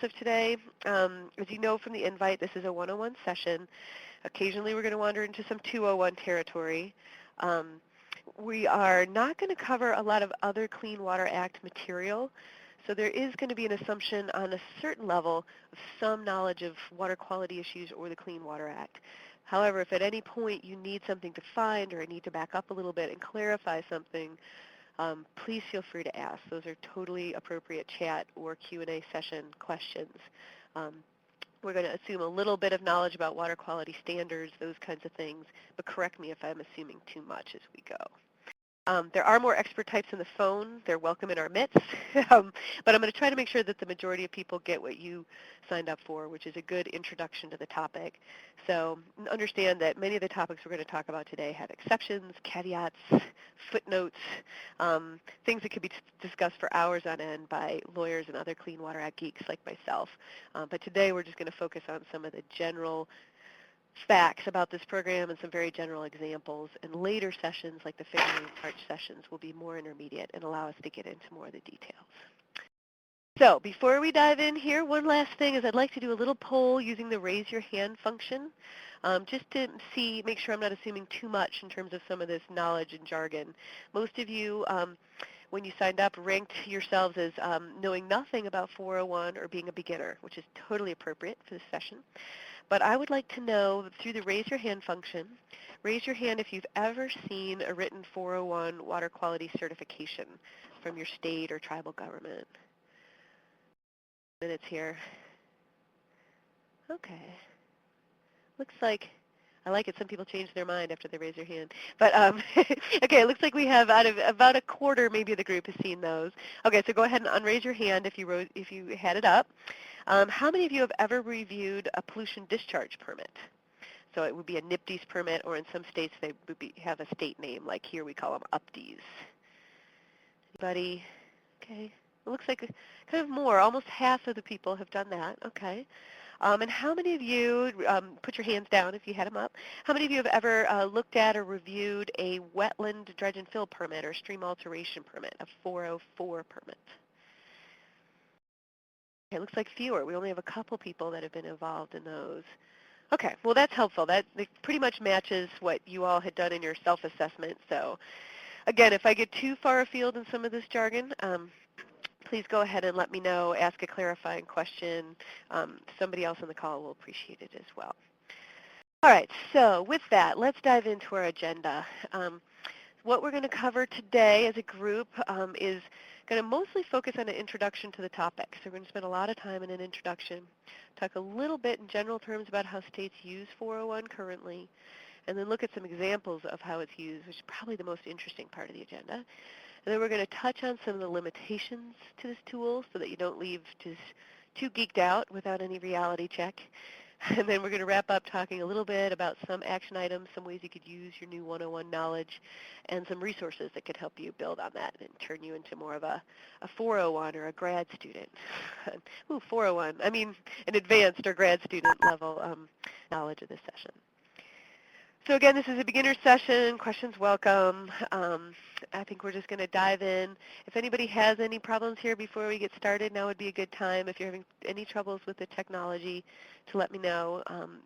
of today. As you know from the invite, this is a 101 session. Occasionally we're going to wander into some 201 territory. We are not going to cover a lot of other Clean Water Act material, so there is going to be an assumption on a certain level of some knowledge of water quality issues or the Clean Water Act. However, if at any point you need something to find or need to back up a little bit and clarify something, please feel free to ask. Those are totally appropriate chat or Q&A session questions. We're going to assume a little bit of knowledge about water quality standards, those kinds of things, but correct me if I'm assuming too much as we go. There are more expert types on the phone. They're welcome in our midst. But I'm going to try to make sure that the majority of people get what you signed up for, which is a good introduction to the topic. So understand that many of the topics we're going to talk about today have exceptions, caveats, footnotes, things that could be discussed for hours on end by lawyers and other Clean Water Act geeks like myself. But today we're just going to focus on some of the general facts about this program and some very general examples, and later sessions like the February and March sessions will be more intermediate and allow us to get into more of the details. So before we dive in here, one last thing is I'd like to do a little poll using the raise your hand function, just to make sure I'm not assuming too much in terms of some of this knowledge and jargon. Most of you, when you signed up, ranked yourselves as knowing nothing about 401 or being a beginner, which is totally appropriate for this session. But I would like to know, through the raise your hand function, raise your hand if you've ever seen a written 401 water quality certification from your state or tribal government. Minutes here. Okay. Looks like, I like it, some people change their mind after they raise their hand. But okay, it looks like we have out of about a quarter maybe of the group has seen those. Okay, so go ahead and unraise your hand if you had it up. How many of you have ever reviewed a pollution discharge permit? So it would be a NPDES permit, or in some states they would have a state name, like here we call them UPDES. Anybody? Okay. It looks like kind of more, almost half of the people have done that. Okay. And how many of you, put your hands down if you had them up, how many of you have ever looked at or reviewed a wetland dredge and fill permit or stream alteration permit, a 404 permit? Okay, it looks like fewer. We only have a couple people that have been involved in those. Okay, well that's helpful. That pretty much matches what you all had done in your self-assessment. So again, if I get too far afield in some of this jargon, please go ahead and let me know, ask a clarifying question. Somebody else on the call will appreciate it as well. All right, so with that, let's dive into our agenda. What we're going to cover today as a group is going to mostly focus on an introduction to the topic. So we're going to spend a lot of time in an introduction, talk a little bit in general terms about how states use 401 currently, and then look at some examples of how it's used, which is probably the most interesting part of the agenda. And then we're going to touch on some of the limitations to this tool so that you don't leave just too geeked out without any reality check. And then we're going to wrap up talking a little bit about some action items, some ways you could use your new 101 knowledge, and some resources that could help you build on that and turn you into more of a 401 or a grad student. Ooh, 401. I mean an advanced or grad student level knowledge of this session. So again, this is a beginner session. Questions welcome. I think we're just going to dive in. If anybody has any problems here before we get started, now would be a good time. If you're having any troubles with the technology, to let me know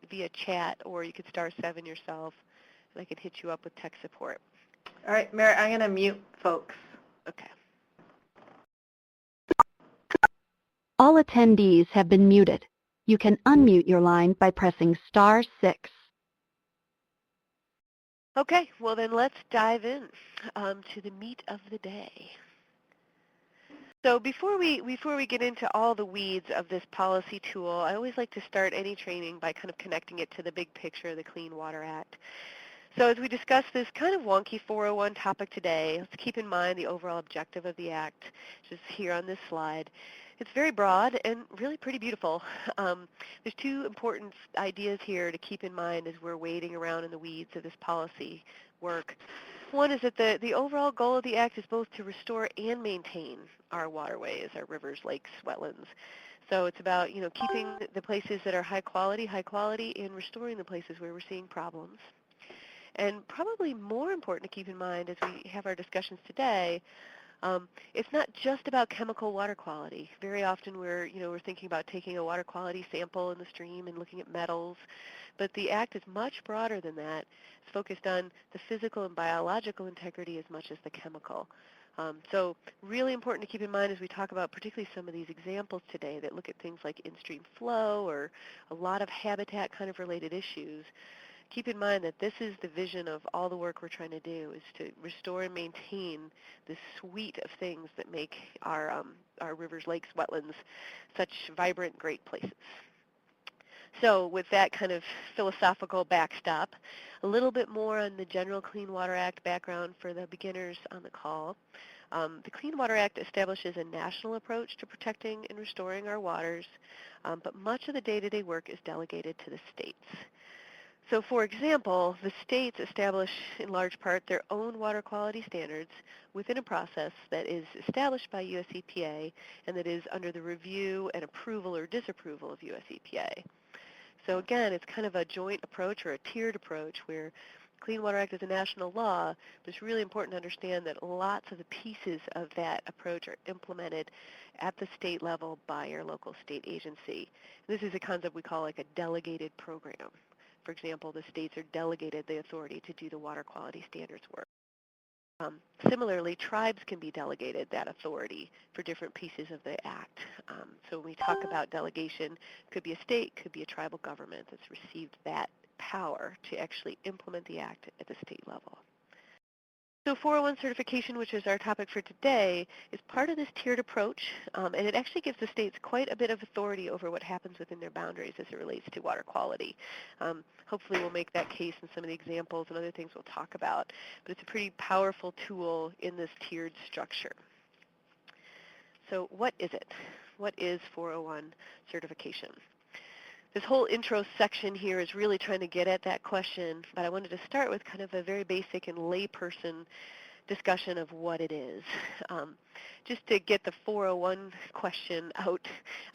via chat, or you could *7 yourself, and I can hit you up with tech support. All right, Merritt, I'm going to mute folks. Okay. All attendees have been muted. You can unmute your line by pressing *6. Okay, well then let's dive in to the meat of the day. So before we get into all the weeds of this policy tool, I always like to start any training by kind of connecting it to the big picture of the Clean Water Act. So as we discuss this kind of wonky 401 topic today, let's keep in mind the overall objective of the Act, which is here on this slide. It's very broad and really pretty beautiful. There's two important ideas here to keep in mind as we're wading around in the weeds of this policy work. One is that the overall goal of the Act is both to restore and maintain our waterways, our rivers, lakes, wetlands. So it's about, keeping the places that are high quality, and restoring the places where we're seeing problems. And probably more important to keep in mind as we have our discussions today, It's not just about chemical water quality. Very often we're thinking about taking a water quality sample in the stream and looking at metals, but the Act is much broader than that. It's focused on the physical and biological integrity as much as the chemical. So really important to keep in mind as we talk about particularly some of these examples today that look at things like in-stream flow or a lot of habitat kind of related issues. Keep in mind that this is the vision of all the work we're trying to do, is to restore and maintain this suite of things that make our rivers, lakes, wetlands such vibrant, great places. So with that kind of philosophical backstop, a little bit more on the general Clean Water Act background for the beginners on the call. The Clean Water Act establishes a national approach to protecting and restoring our waters, but much of the day-to-day work is delegated to the states. So for example, the states establish in large part their own water quality standards within a process that is established by US EPA and that is under the review and approval or disapproval of US EPA. So again, it's kind of a joint approach or a tiered approach where Clean Water Act is a national law, but it's really important to understand that lots of the pieces of that approach are implemented at the state level by your local state agency. And this is a concept we call like a delegated program. For example, the states are delegated the authority to do the water quality standards work. Similarly, tribes can be delegated that authority for different pieces of the Act. So when we talk about delegation, it could be a state, could be a tribal government that's received that power to actually implement the Act at the state level. So 401 certification, which is our topic for today, is part of this tiered approach, and it actually gives the states quite a bit of authority over what happens within their boundaries as it relates to water quality. Hopefully we'll make that case in some of the examples and other things we'll talk about, but it's a pretty powerful tool in this tiered structure. So what is it? What is 401 certification? This whole intro section here is really trying to get at that question, but I wanted to start with kind of a very basic and layperson discussion of what it is. Just to get the 401 question out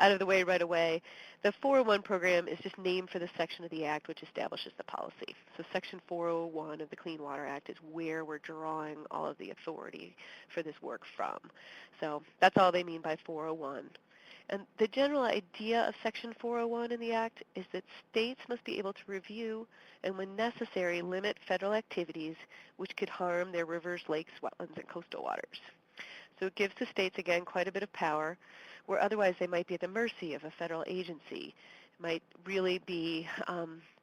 of the way right away, the 401 program is just named for the section of the Act which establishes the policy. So Section 401 of the Clean Water Act is where we're drawing all of the authority for this work from. So that's all they mean by 401. And the general idea of Section 401 in the Act is that states must be able to review and, when necessary, limit federal activities which could harm their rivers, lakes, wetlands, and coastal waters. So it gives the states, again, quite a bit of power, where otherwise they might be at the mercy of a federal agency. It might really be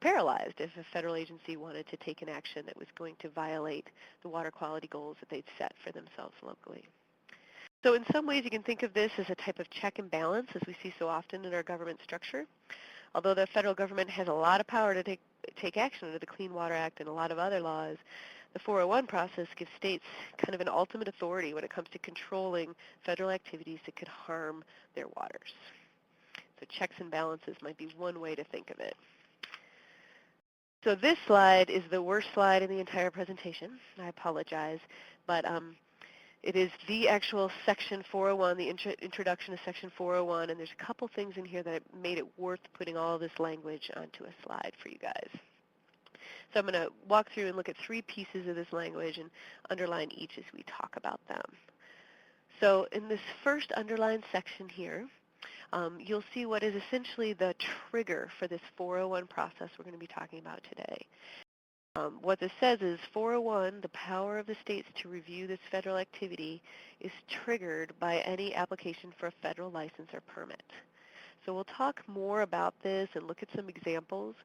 paralyzed if a federal agency wanted to take an action that was going to violate the water quality goals that they'd set for themselves locally. So in some ways you can think of this as a type of check and balance, as we see so often in our government structure. Although the federal government has a lot of power to take action under the Clean Water Act and a lot of other laws, the 401 process gives states kind of an ultimate authority when it comes to controlling federal activities that could harm their waters. So checks and balances might be one way to think of it. So this slide is the worst slide in the entire presentation. I apologize, but it is the actual Section 401, the introduction to Section 401, and there's a couple things in here that made it worth putting all of this language onto a slide for you guys. So I'm going to walk through and look at three pieces of this language and underline each as we talk about them. So in this first underlined section here, you'll see what is essentially the trigger for this 401 process we're going to be talking about today. What this says is 401, the power of the states to review this federal activity, is triggered by any application for a federal license or permit. So we'll talk more about this and look at some examples,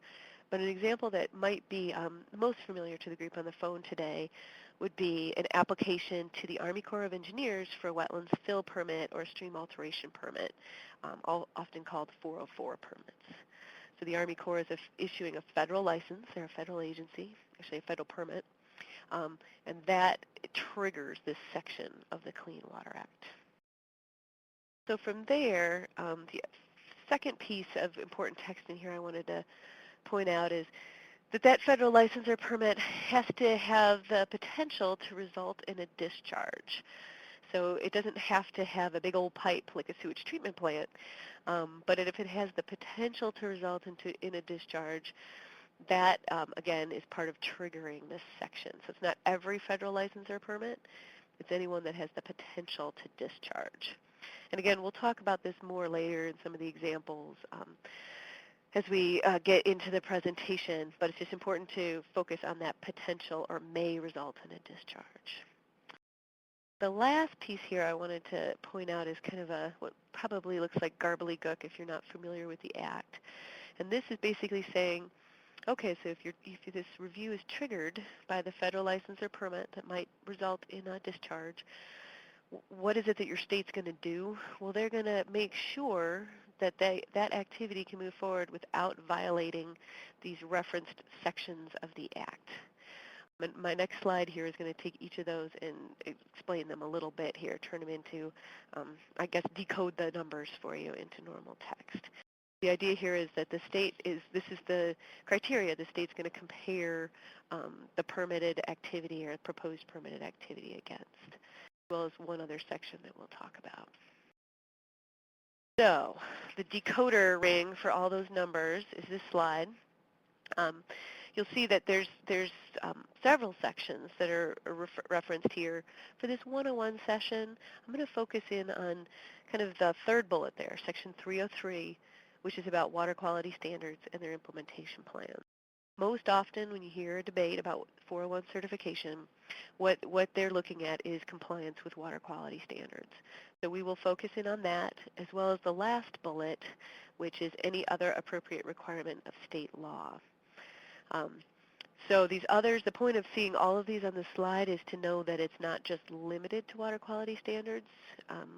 but an example that might be most familiar to the group on the phone today would be an application to the Army Corps of Engineers for a wetlands fill permit or a stream alteration permit, often called 404 permits. So the Army Corps is issuing a federal license. They're a federal agency, actually a federal permit, and that triggers this section of the Clean Water Act. So from there, the second piece of important text in here I wanted to point out is that federal license or permit has to have the potential to result in a discharge. So it doesn't have to have a big old pipe like a sewage treatment plant, but if it has the potential to result in a discharge, that, again, is part of triggering this section. So it's not every federal license or permit. It's anyone that has the potential to discharge. And again, we'll talk about this more later in some of the examples as we get into the presentation, but it's just important to focus on that potential or may result in a discharge. The last piece here I wanted to point out is kind of what probably looks like gobbledygook if you're not familiar with the Act. And this is basically saying, okay, so if this review is triggered by the federal license or permit that might result in a discharge, what is it that your state's going to do? Well, they're going to make sure that that activity can move forward without violating these referenced sections of the Act. My next slide here is going to take each of those and explain them a little bit here, turn them into, I guess, decode the numbers for you into normal text. The idea here is that this is the criteria the state's going to compare the permitted activity or proposed permitted activity against, as well as one other section that we'll talk about. So the decoder ring for all those numbers is this slide. You'll see that there's several sections that are referenced here. For this 101 session, I'm going to focus in on kind of the third bullet there, section 303, which is about water quality standards and their implementation plans. Most often when you hear a debate about 401 certification, what they're looking at is compliance with water quality standards. So we will focus in on that, as well as the last bullet, which is any other appropriate requirement of state law. So these others, the point of seeing all of these on the slide is to know that it's not just limited to water quality standards,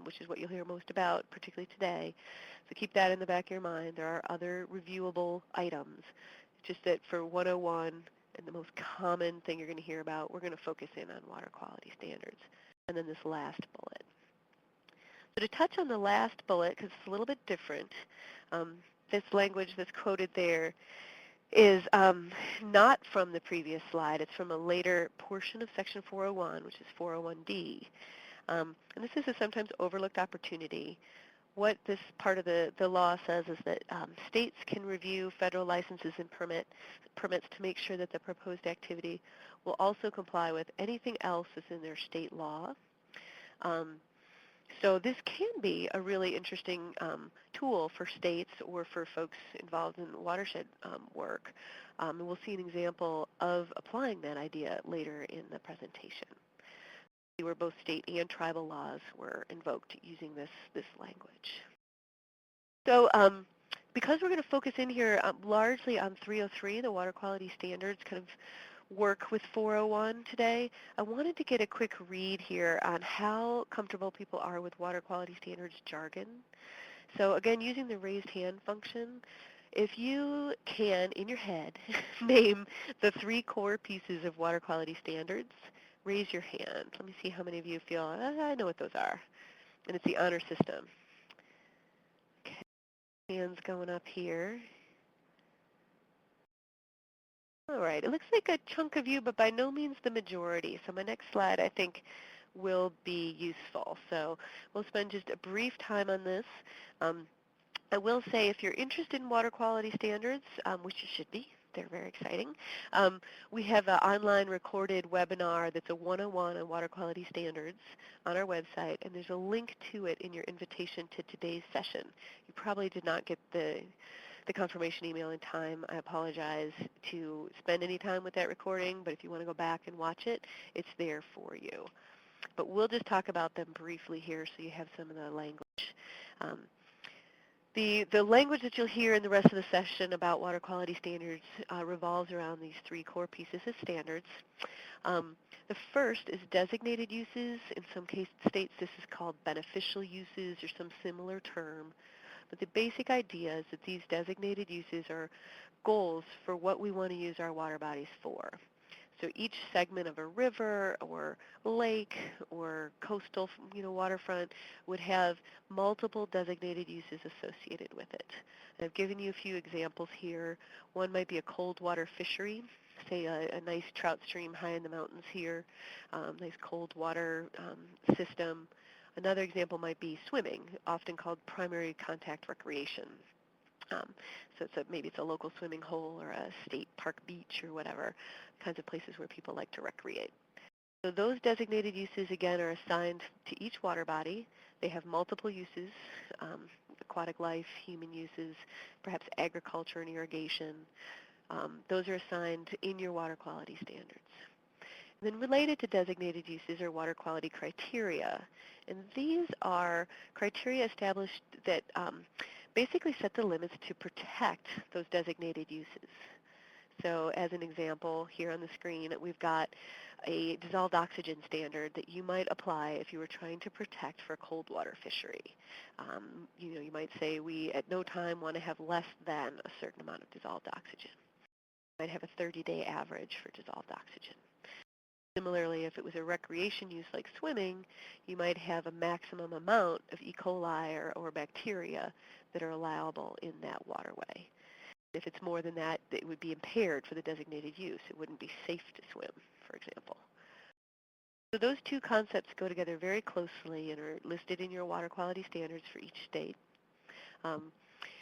which is what you'll hear most about, particularly today. So keep that in the back of your mind. There are other reviewable items. It's just that for 101, and the most common thing you're going to hear about, we're going to focus in on water quality standards. And then this last bullet. So to touch on the last bullet, because it's a little bit different, this language that's quoted there is not from the previous slide. It's from a later portion of Section 401, which is 401D. And this is a sometimes overlooked opportunity. What this part of the law says is that states can review federal licenses and permits to make sure that the proposed activity will also comply with anything else that's in their state law. So this can be a really interesting tool for states or for folks involved in watershed work. And we'll see an example of applying that idea later in the presentation, where both state and tribal laws were invoked using this language. So because we're going to focus in here largely on 303, the water quality standards kind of work with 401 today, I wanted to get a quick read here on how comfortable people are with water quality standards jargon. So again, using the raised hand function, if you can, in your head, name the 3 core pieces of water quality standards, raise your hand. Let me see how many of you feel, I know what those are. And it's the honor system. Okay, hands going up here. All right, it looks like a chunk of you, but by no means the majority. So my next slide, I think, will be useful. So we'll spend just a brief time on this. I will say if you're interested in water quality standards, which you should be, they're very exciting, we have an online recorded webinar that's a 101 on water quality standards on our website, and there's a link to it in your invitation to today's session. You probably did not get the confirmation email in time. I apologize to spend any time with that recording, but if you want to go back and watch it, it's there for you. But we'll just talk about them briefly here so you have some of the language. The language that you'll hear in the rest of the session about water quality standards revolves around these 3 core pieces of standards. The first is designated uses. In some states, this is called beneficial uses or some similar term. But the basic idea is that these designated uses are goals for what we want to use our water bodies for. So each segment of a river or lake or coastal waterfront would have multiple designated uses associated with it. And I've given you a few examples here. One might be a cold water fishery, say a nice trout stream high in the mountains here, nice cold water system. Another example might be swimming, often called primary contact recreation. So maybe it's a local swimming hole or a state park beach or whatever, kinds of places where people like to recreate. So those designated uses, again, are assigned to each water body. They have multiple uses, aquatic life, human uses, perhaps agriculture and irrigation. Those are assigned in your water quality standards. Then related to designated uses are water quality criteria. And these are criteria established that basically set the limits to protect those designated uses. So as an example, here on the screen, we've got a dissolved oxygen standard that you might apply if you were trying to protect for a cold water fishery. You might say we at no time want to have less than a certain amount of dissolved oxygen. You might have a 30-day average for dissolved oxygen. Similarly, if it was a recreation use like swimming, you might have a maximum amount of E. coli or bacteria that are allowable in that waterway. If it's more than that, it would be impaired for the designated use. It wouldn't be safe to swim, for example. So those two concepts go together very closely and are listed in your water quality standards for each state. And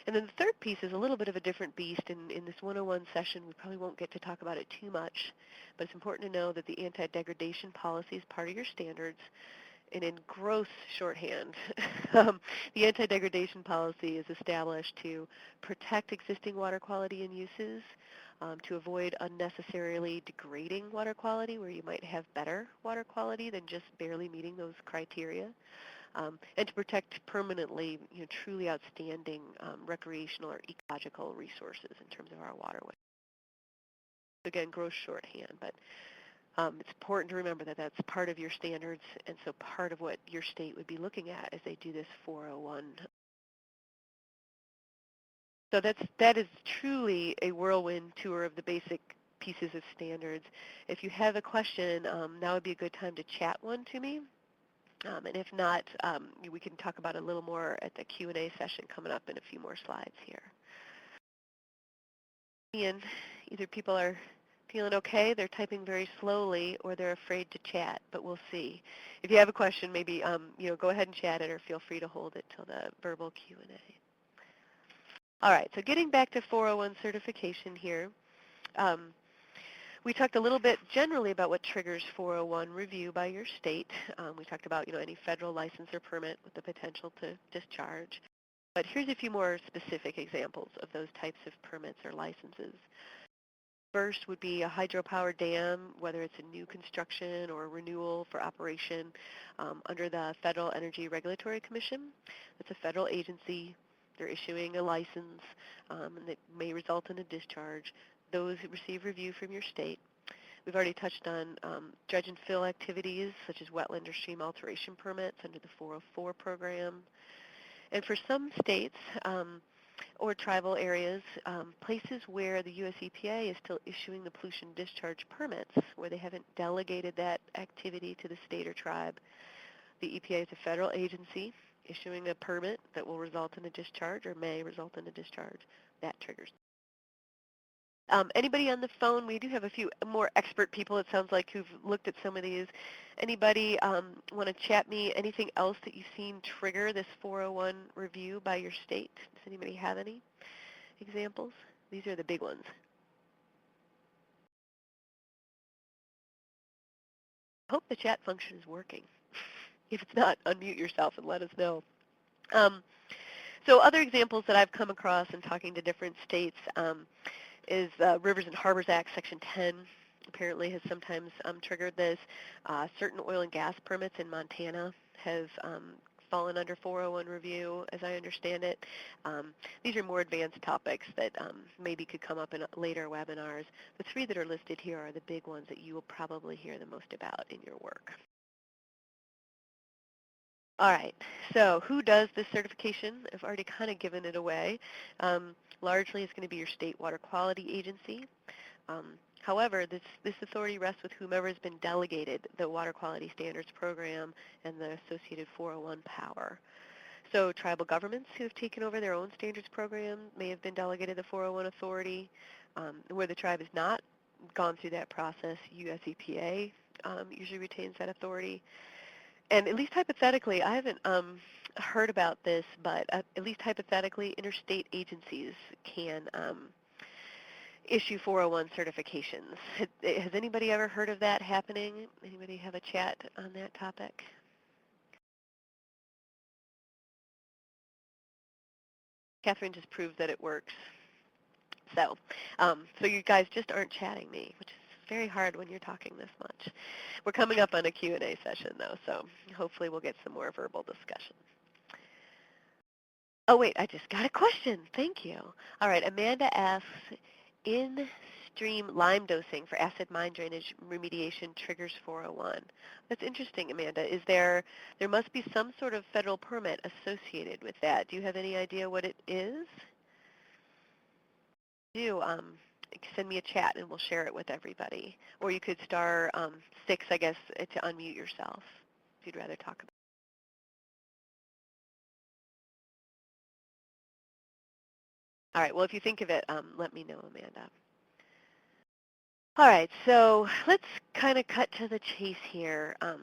then the third piece is a little bit of a different beast. In this 101 session, we probably won't get to talk about it too much, but it's important to know that the anti-degradation policy is part of your standards. And in gross shorthand, the anti-degradation policy is established to protect existing water quality and uses, to avoid unnecessarily degrading water quality where you might have better water quality than just barely meeting those criteria, and to protect permanently truly outstanding recreational or ecological resources in terms of our waterways. Again, gross shorthand, but it's important to remember that that's part of your standards, and so part of what your state would be looking at as they do this 401. So that is truly a whirlwind tour of the basic pieces of standards. If you have a question, now would be a good time to chat one to me. And if not, we can talk about it a little more at the Q&A session coming up in a few more slides here. Ian, either people are feeling okay, they're typing very slowly, or they're afraid to chat, but we'll see. If you have a question, maybe go ahead and chat it, or feel free to hold it till the verbal Q&A. All right, so getting back to 401 certification here, we talked a little bit generally about what triggers 401 review by your state. We talked about any federal license or permit with the potential to discharge. But here's a few more specific examples of those types of permits or licenses. First would be a hydropower dam, whether it's a new construction or a renewal for operation under the Federal Energy Regulatory Commission. It's a federal agency. They're issuing a license, and that may result in a discharge. Those who receive review from your state. We've already touched on dredge and fill activities, such as wetland or stream alteration permits under the 404 program. And for some states or tribal areas, places where the US EPA is still issuing the pollution discharge permits, where they haven't delegated that activity to the state or tribe, the EPA is a federal agency issuing a permit that will result in a discharge or may result in a discharge. That triggers. Anybody on the phone? We do have a few more expert people, it sounds like, who've looked at some of these. Anybody want to chat me anything else that you've seen trigger this 401 review by your state? Does anybody have any examples? These are the big ones. I hope the chat function is working. If it's not, unmute yourself and let us know. So other examples that I've come across in talking to different states is Rivers and Harbors Act, Section 10, apparently has sometimes triggered this. Certain oil and gas permits in Montana have fallen under 401 review, as I understand it. These are more advanced topics that maybe could come up in later webinars. The three that are listed here are the big ones that you will probably hear the most about in your work. All right, so who does this certification? I've already kind of given it away. Largely it's going to be your state water quality agency. However, this authority rests with whomever has been delegated the Water Quality Standards Program and the associated 401 power. So tribal governments who have taken over their own standards program may have been delegated the 401 authority. Where the tribe has not gone through that process, US EPA usually retains that authority. And at least hypothetically, I haven't heard about this, but at least hypothetically, interstate agencies can issue 401 certifications. Has anybody ever heard of that happening? Anybody have a chat on that topic? Catherine just proved that it works. So you guys just aren't chatting me, which is very hard when you're talking this much. We're coming up on a Q&A session, though, so hopefully we'll get some more verbal discussion. Oh, wait, I just got a question. Thank you. All right, Amanda asks, in-stream lime dosing for acid mine drainage remediation triggers 401. That's interesting, Amanda. There must be some sort of federal permit associated with that. Do you have any idea what it is? Do send me a chat and we'll share it with everybody. Or you could star 6, I guess, to unmute yourself if you'd rather talk about it. All right, well, if you think of it, let me know, Amanda. All right, so let's kind of cut to the chase here. So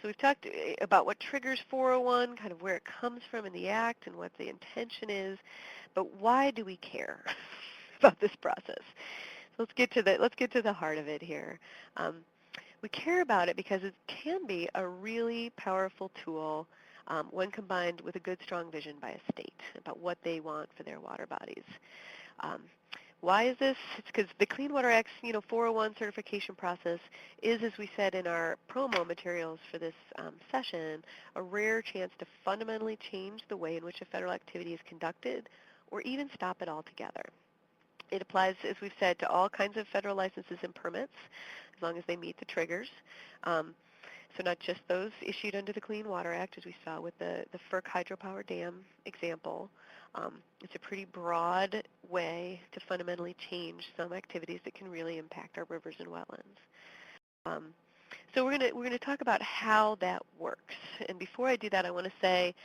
we've talked about what triggers 401, kind of where it comes from in the Act and what the intention is, but why do we care about this process? So let's get to the heart of it here. We care about it because it can be a really powerful tool when combined with a good, strong vision by a state about what they want for their water bodies. Why is this? It's because the Clean Water Act's 401 certification process is, as we said in our promo materials for this session, a rare chance to fundamentally change the way in which a federal activity is conducted or even stop it altogether. It applies, as we've said, to all kinds of federal licenses and permits, as long as they meet the triggers. So not just those issued under the Clean Water Act, as we saw with the FERC hydropower dam example. It's a pretty broad way to fundamentally change some activities that can really impact our rivers and wetlands. So we're gonna talk about how that works. And before I do that, I want to say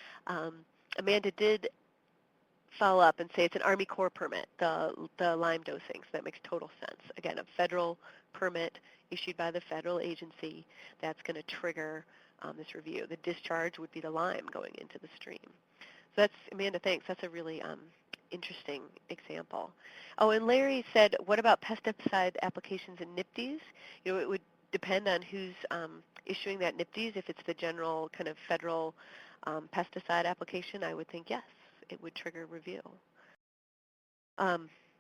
Amanda did follow up and say it's an Army Corps permit, the lime dosing, so that makes total sense. Again, a federal permit issued by the federal agency that's going to trigger this review. The discharge would be the lime going into the stream. So that's, Amanda, thanks. That's a really interesting example. Oh, and Larry said, what about pesticide applications in NPDES? It would depend on who's issuing that NPDES. If it's the general kind of federal pesticide application, I would think yes, it would trigger review.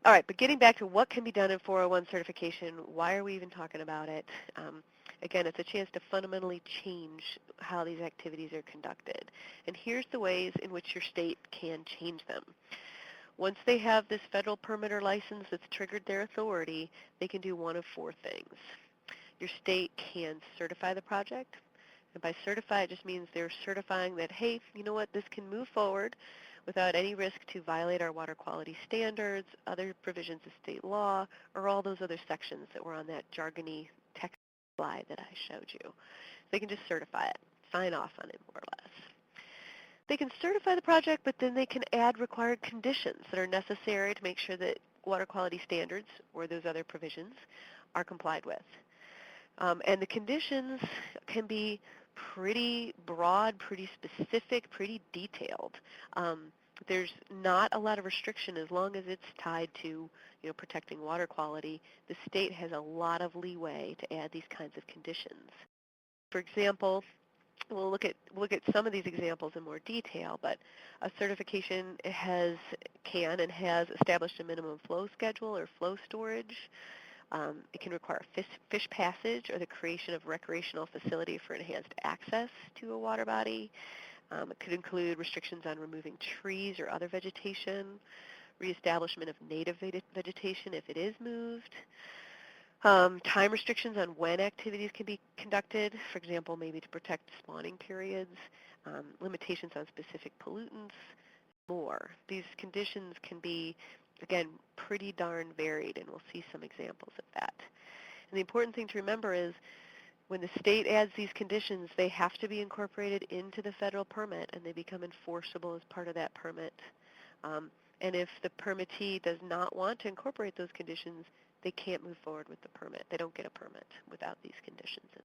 All right, but getting back to what can be done in 401 certification, why are we even talking about it? Again, it's a chance to fundamentally change how these activities are conducted. And here's the ways in which your state can change them. Once they have this federal permit or license that's triggered their authority, they can do one of 4 things. Your state can certify the project. And by certify, it just means they're certifying that, hey, you know what, this can move forward without any risk to violate our water quality standards, other provisions of state law, or all those other sections that were on that jargony text slide that I showed you. They can just certify it, sign off on it more or less. They can certify the project, but then they can add required conditions that are necessary to make sure that water quality standards or those other provisions are complied with. And the conditions can be pretty broad, pretty specific, pretty detailed. There's not a lot of restriction as long as it's tied to protecting water quality. The state has a lot of leeway to add these kinds of conditions. For example, we'll look at some of these examples in more detail, but a certification can and has established a minimum flow schedule or flow storage. It can require fish passage or the creation of recreational facility for enhanced access to a water body. It could include restrictions on removing trees or other vegetation, reestablishment of native vegetation if it is moved, time restrictions on when activities can be conducted, for example, maybe to protect spawning periods, limitations on specific pollutants, more. These conditions can be, again, pretty darn varied, and we'll see some examples of that. And the important thing to remember is when the state adds these conditions, they have to be incorporated into the federal permit, and they become enforceable as part of that permit. And if the permittee does not want to incorporate those conditions, they can't move forward with the permit. They don't get a permit without these conditions. It's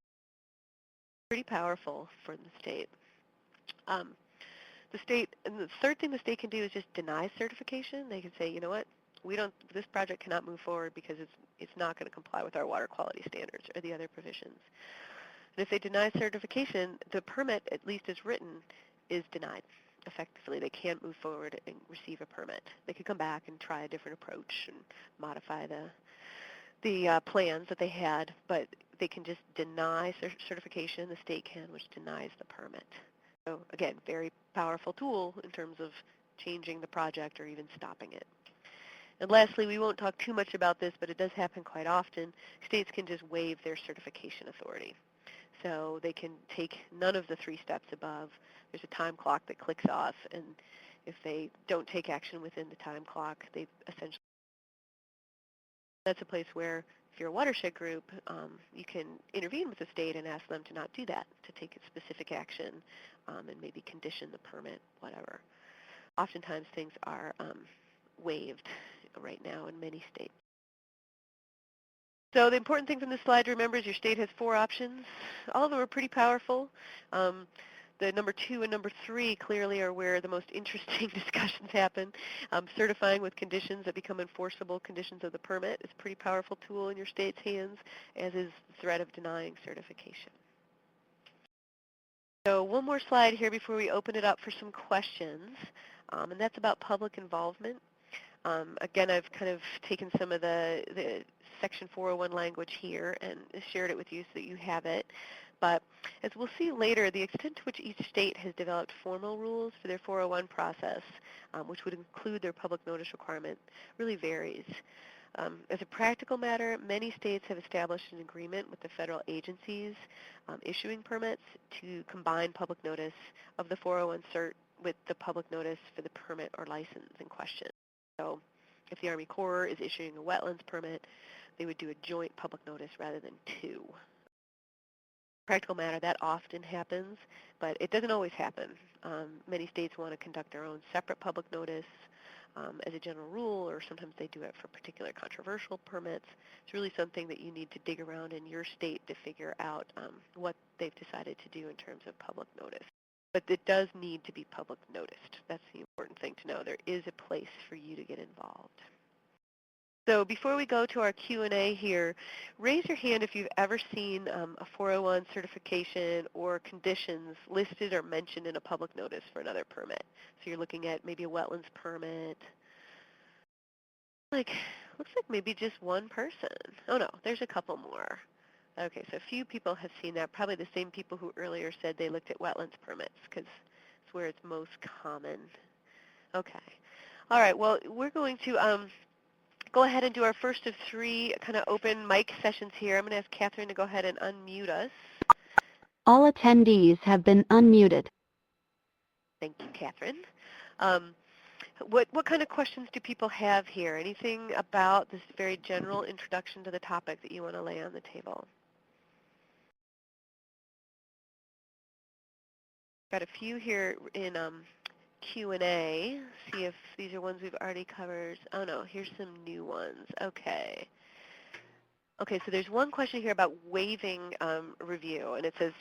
pretty powerful for the state. And the third thing the state can do is just deny certification. They can say, you know what, this project cannot move forward because it's not going to comply with our water quality standards or the other provisions. And if they deny certification, the permit, at least as written, is denied. Effectively, they can't move forward and receive a permit. They could come back and try a different approach and modify the plans that they had, but they can just deny certification. The state can, which denies the permit. So again, very powerful tool in terms of changing the project or even stopping it. And lastly, we won't talk too much about this, but it does happen quite often. States can just waive their certification authority. So they can take none of the 3 steps above. There's a time clock that clicks off, and if they don't take action within the time clock, they essentially, that's a place where if you're a watershed group, you can intervene with the state and ask them to not do that, to take a specific action and maybe condition the permit, whatever. Oftentimes things are waived right now in many states. So the important thing from this slide to remember is your state has 4 options. All of them are pretty powerful. The number 2 and number 3 clearly are where the most interesting discussions happen. Certifying with conditions that become enforceable conditions of the permit is a pretty powerful tool in your state's hands, as is the threat of denying certification. So one more slide here before we open it up for some questions, and that's about public involvement. Again, I've kind of taken some of the Section 401 language here and shared it with you so that you have it. But as we'll see later, the extent to which each state has developed formal rules for their 401 process, which would include their public notice requirement, really varies. As a practical matter, many states have established an agreement with the federal agencies issuing permits to combine public notice of the 401 cert with the public notice for the permit or license in question. So if the Army Corps is issuing a wetlands permit, they would do a joint public notice rather than 2. Practical matter, that often happens, but it doesn't always happen. Many states want to conduct their own separate public notice as a general rule, or sometimes they do it for particular controversial permits. It's really something that you need to dig around in your state to figure out what they've decided to do in terms of public notice. But it does need to be public noticed. That's the important thing to know. There is a place for you to get involved. So before we go to our Q&A here, raise your hand if you've ever seen a 401 certification or conditions listed or mentioned in a public notice for another permit. So you're looking at maybe a wetlands permit. Looks like maybe just one person. Oh no, there's a couple more. Okay, so a few people have seen that, probably the same people who earlier said they looked at wetlands permits because it's where it's most common. Okay. All right, well, we're going to go ahead and do our first of 3 kind of open mic sessions here. I'm going to ask Catherine to go ahead and unmute us. All attendees have been unmuted. Thank you, Catherine. What kind of questions do people have here? Anything about this very general introduction to the topic that you want to lay on the table? Got a few here in Q&A. See if these are ones we've already covered. Oh no, here's some new ones. Okay. Okay, so there's one question here about waiving review, and it says,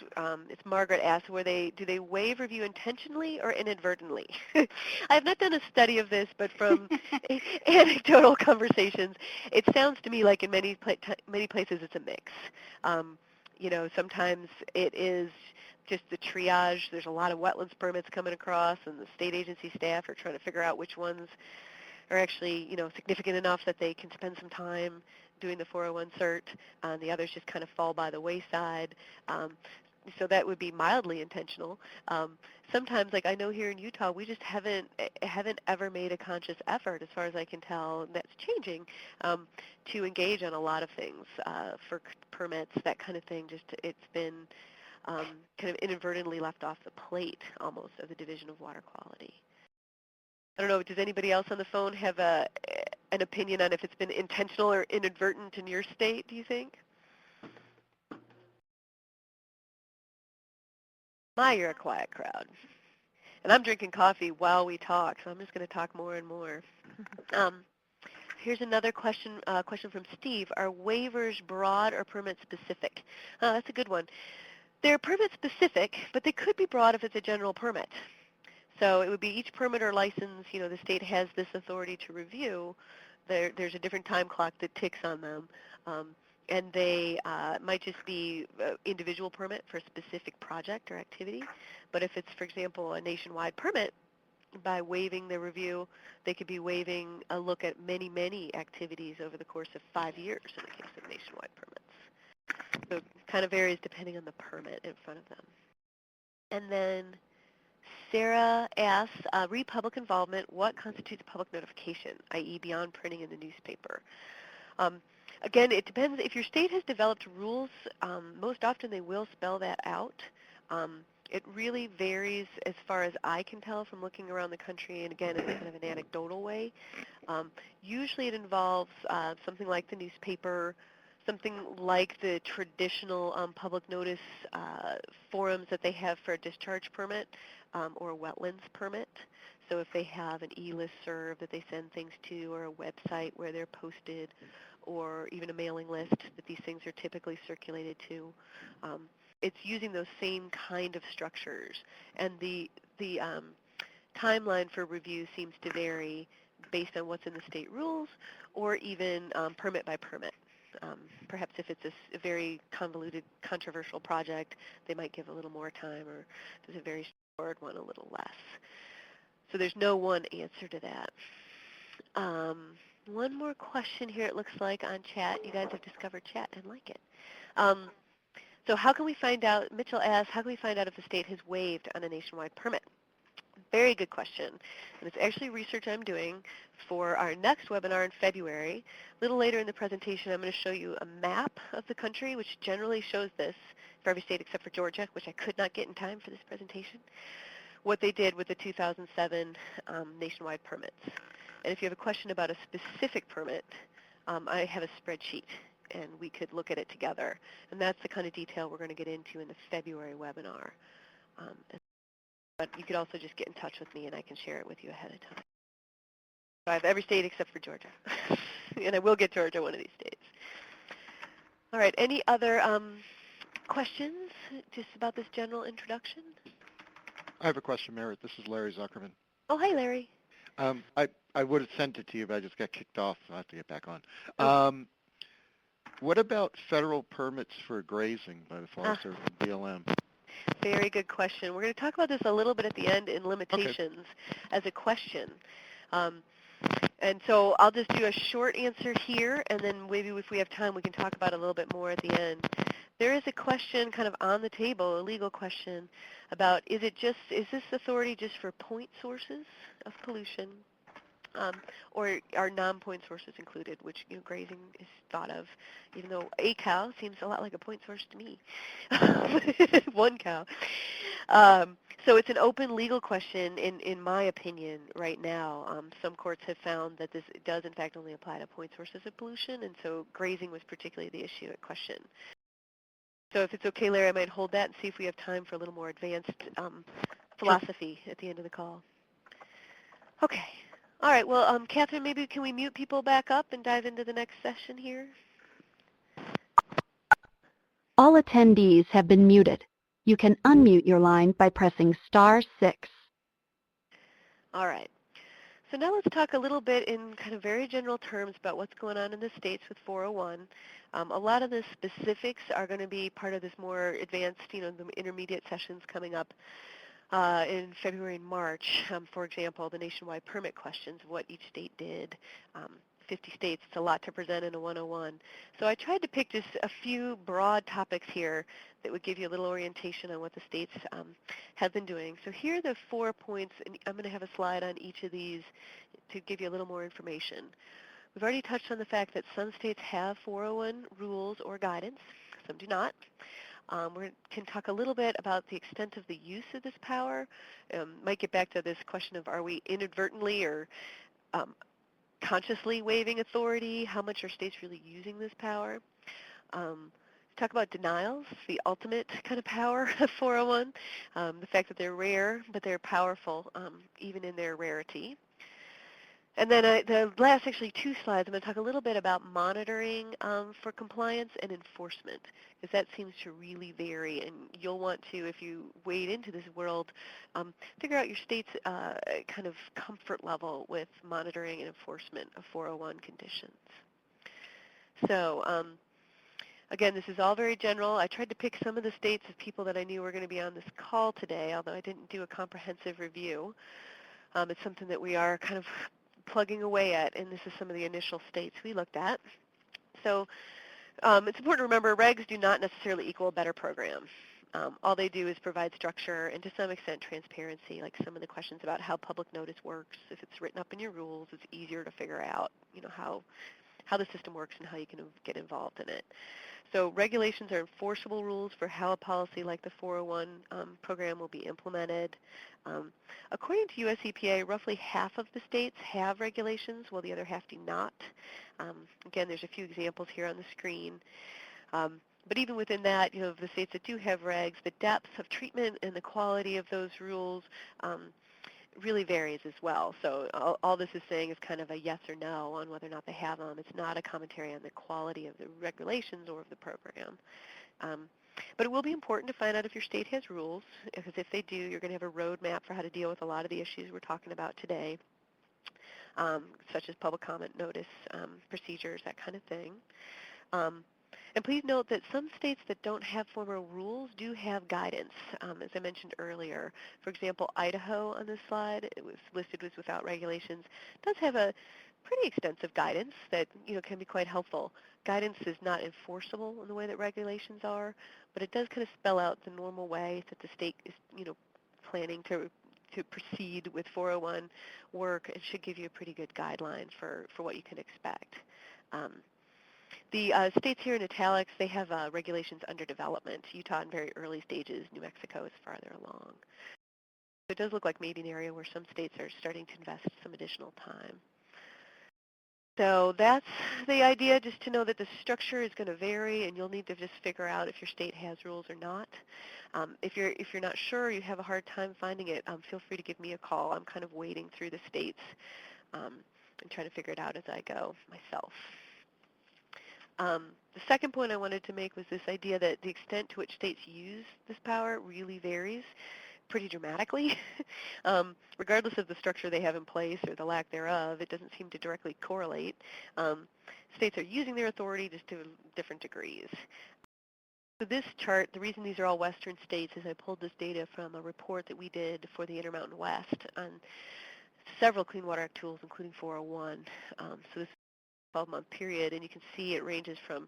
it's Margaret asked, do they waive review intentionally or inadvertently? I have not done a study of this, but from anecdotal conversations, it sounds to me like in many places it's a mix. Sometimes it is just the triage. There's a lot of wetlands permits coming across, and the state agency staff are trying to figure out which ones are actually, significant enough that they can spend some time doing the 401 cert. The others just kind of fall by the wayside. So that would be mildly intentional. Sometimes, like I know here in Utah, we just haven't ever made a conscious effort, as far as I can tell, and that's changing, to engage on a lot of things for permits, that kind of thing. It's been kind of inadvertently left off the plate, almost, of the Division of Water Quality. I don't know, does anybody else on the phone have an opinion on if it's been intentional or inadvertent in your state, do you think? You're a quiet crowd. And I'm drinking coffee while we talk, so I'm just going to talk more and more. Here's another question from Steve. Are waivers broad or permit specific? That's a good one. They're permit specific, but they could be broad if it's a general permit. So it would be each permit or license, the state has this authority to review, There's a different time clock that ticks on them. And they might just be individual permit for a specific project or activity. But if it's, for example, a nationwide permit, by waiving the review, they could be waiving a look at many, many activities over the course of 5 years in the case of nationwide permits. So it kind of varies depending on the permit in front of them. And then Sarah asks, re-public involvement, what constitutes public notification, i.e. beyond printing in the newspaper? Again, it depends. If your state has developed rules, most often they will spell that out. It really varies as far as I can tell from looking around the country, and again, in kind of an anecdotal way. Usually it involves something like the newspaper, something like the traditional public notice forums that they have for a discharge permit or a wetlands permit. So if they have an e-listserv that they send things to, or a website where they're posted, or even a mailing list that these things are typically circulated to, it's using those same kind of structures. And the timeline for review seems to vary based on what's in the state rules, or even permit by permit. Perhaps if it's a very convoluted, controversial project, they might give a little more time, or if it's a very straightforward one, a little less. So there's no one answer to that. One more question here, it looks like, on chat. You guys have discovered chat and like it. So how can we find out, Mitchell asks, how can we find out if the state has waived on a nationwide permit? Very good question. And it's actually research I'm doing for our next webinar in February. A little later in the presentation, I'm going to show you a map of the country, which generally shows this for every state except for Georgia, which I could not get in time for this presentation, what they did with the 2007 nationwide permits. And if you have a question about a specific permit, I have a spreadsheet, and we could look at it together. And that's the kind of detail we're going to get into in the February webinar. But you could also just get in touch with me, and I can share it with you ahead of time. So I have every state except for Georgia. And I will get Georgia one of these days. All right, any other questions just about this general introduction? I have a question, Merritt. This is Larry Zuckerman. Oh, hi, Larry. I would have sent it to you, but I just got kicked off. I have to get back on. Okay. What about federal permits for grazing by the Forest Service and BLM? Very good question. We're going to talk about this a little bit at the end in limitations as a question. And so I'll just do a short answer here, and then maybe if we have time, we can talk about it a little bit more at the end. There is a question kind of on the table, a legal question, about is this authority just for point sources of pollution, or are non-point sources included, which grazing is thought of, even though a cow seems a lot like a point source to me. One cow. So it's an open legal question in my opinion right now. Some courts have found that this does in fact only apply to point sources of pollution, and so grazing was particularly the issue at question. So if it's okay, Larry, I might hold that and see if we have time for a little more advanced philosophy at the end of the call. Okay. All right. Well, Catherine, maybe can we mute people back up and dive into the next session here? All attendees have been muted. You can unmute your line by pressing *6. All right. So now let's talk a little bit in kind of very general terms about what's going on in the states with 401. A lot of the specifics are going to be part of this more advanced, the intermediate sessions coming up in February and March. For example, the nationwide permit questions, what each state did. 50 states, it's a lot to present in a 101. So I tried to pick just a few broad topics here that would give you a little orientation on what the states have been doing. So here are the 4 points, and I'm going to have a slide on each of these to give you a little more information. We've already touched on the fact that some states have 401 rules or guidance, some do not. We can talk a little bit about the extent of the use of this power. Might get back to this question of are we inadvertently or consciously waiving authority? How much are states really using this power? Talk about denials, the ultimate kind of power of 401, the fact that they're rare, but they're powerful even in their rarity. And then the last, actually, 2 slides, I'm going to talk a little bit about monitoring for compliance and enforcement, because that seems to really vary. And you'll want to, if you wade into this world, figure out your state's kind of comfort level with monitoring and enforcement of 401 conditions. So again, this is all very general. I tried to pick some of the states of people that I knew were going to be on this call today, although I didn't do a comprehensive review. It's something that we are kind of plugging away at, and this is some of the initial states we looked at. So it's important to remember regs do not necessarily equal a better program. All they do is provide structure and to some extent transparency, like some of the questions about how public notice works. If it's written up in your rules, it's easier to figure out, how the system works and how you can get involved in it. So regulations are enforceable rules for how a policy like the 401 program will be implemented. According to US EPA, roughly half of the states have regulations, while the other half do not. Again, there's a few examples here on the screen. But even within that, the states that do have regs, the depth of treatment and the quality of those rules really varies as well. So all this is saying is kind of a yes or no on whether or not they have them. It's not a commentary on the quality of the regulations or of the program. But it will be important to find out if your state has rules, because if they do, you're going to have a roadmap for how to deal with a lot of the issues we're talking about today, such as public comment notice, procedures, that kind of thing. And please note that some states that don't have formal rules do have guidance, as I mentioned earlier. For example, Idaho on this slide, it was listed as without regulations, does have a pretty extensive guidance that can be quite helpful. Guidance is not enforceable in the way that regulations are, but it does kind of spell out the normal way that the state is planning to proceed with 401 work. It should give you a pretty good guideline for what you can expect. The states here in italics, they have regulations under development. Utah in very early stages. New Mexico is farther along. So it does look like maybe an area where some states are starting to invest some additional time. So that's the idea, just to know that the structure is going to vary, and you'll need to just figure out if your state has rules or not. If you're not sure, you have a hard time finding it, feel free to give me a call. I'm kind of wading through the states and trying to figure it out as I go myself. The second point I wanted to make was this idea that the extent to which states use this power really varies pretty dramatically. Regardless of the structure they have in place or the lack thereof, it doesn't seem to directly correlate. States are using their authority just to different degrees. So this chart, the reason these are all western states is I pulled this data from a report that we did for the Intermountain West on several Clean Water Act tools, including 401. So this 12-month period, and you can see it ranges from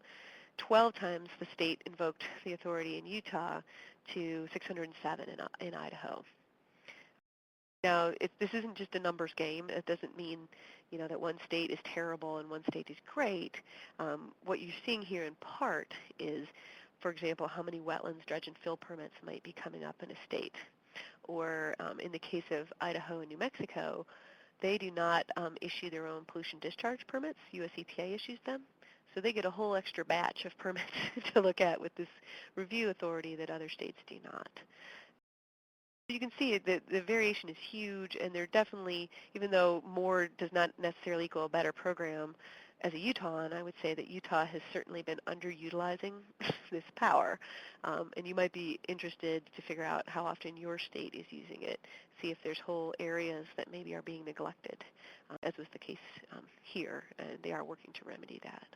12 times the state invoked the authority in Utah to 607 in Idaho. Now, this isn't just a numbers game. It doesn't mean that one state is terrible and one state is great. What you're seeing here in part is, for example, how many wetlands dredge and fill permits might be coming up in a state. Or in the case of Idaho and New Mexico, they do not issue their own pollution discharge permits. US EPA issues them. So they get a whole extra batch of permits to look at with this review authority that other states do not. You can see that the variation is huge, and they're definitely, even though more does not necessarily equal a better program, as a Utahn, I would say that Utah has certainly been underutilizing this power. And you might be interested to figure out how often your state is using it, see if there's whole areas that maybe are being neglected, as was the case here, and they are working to remedy that.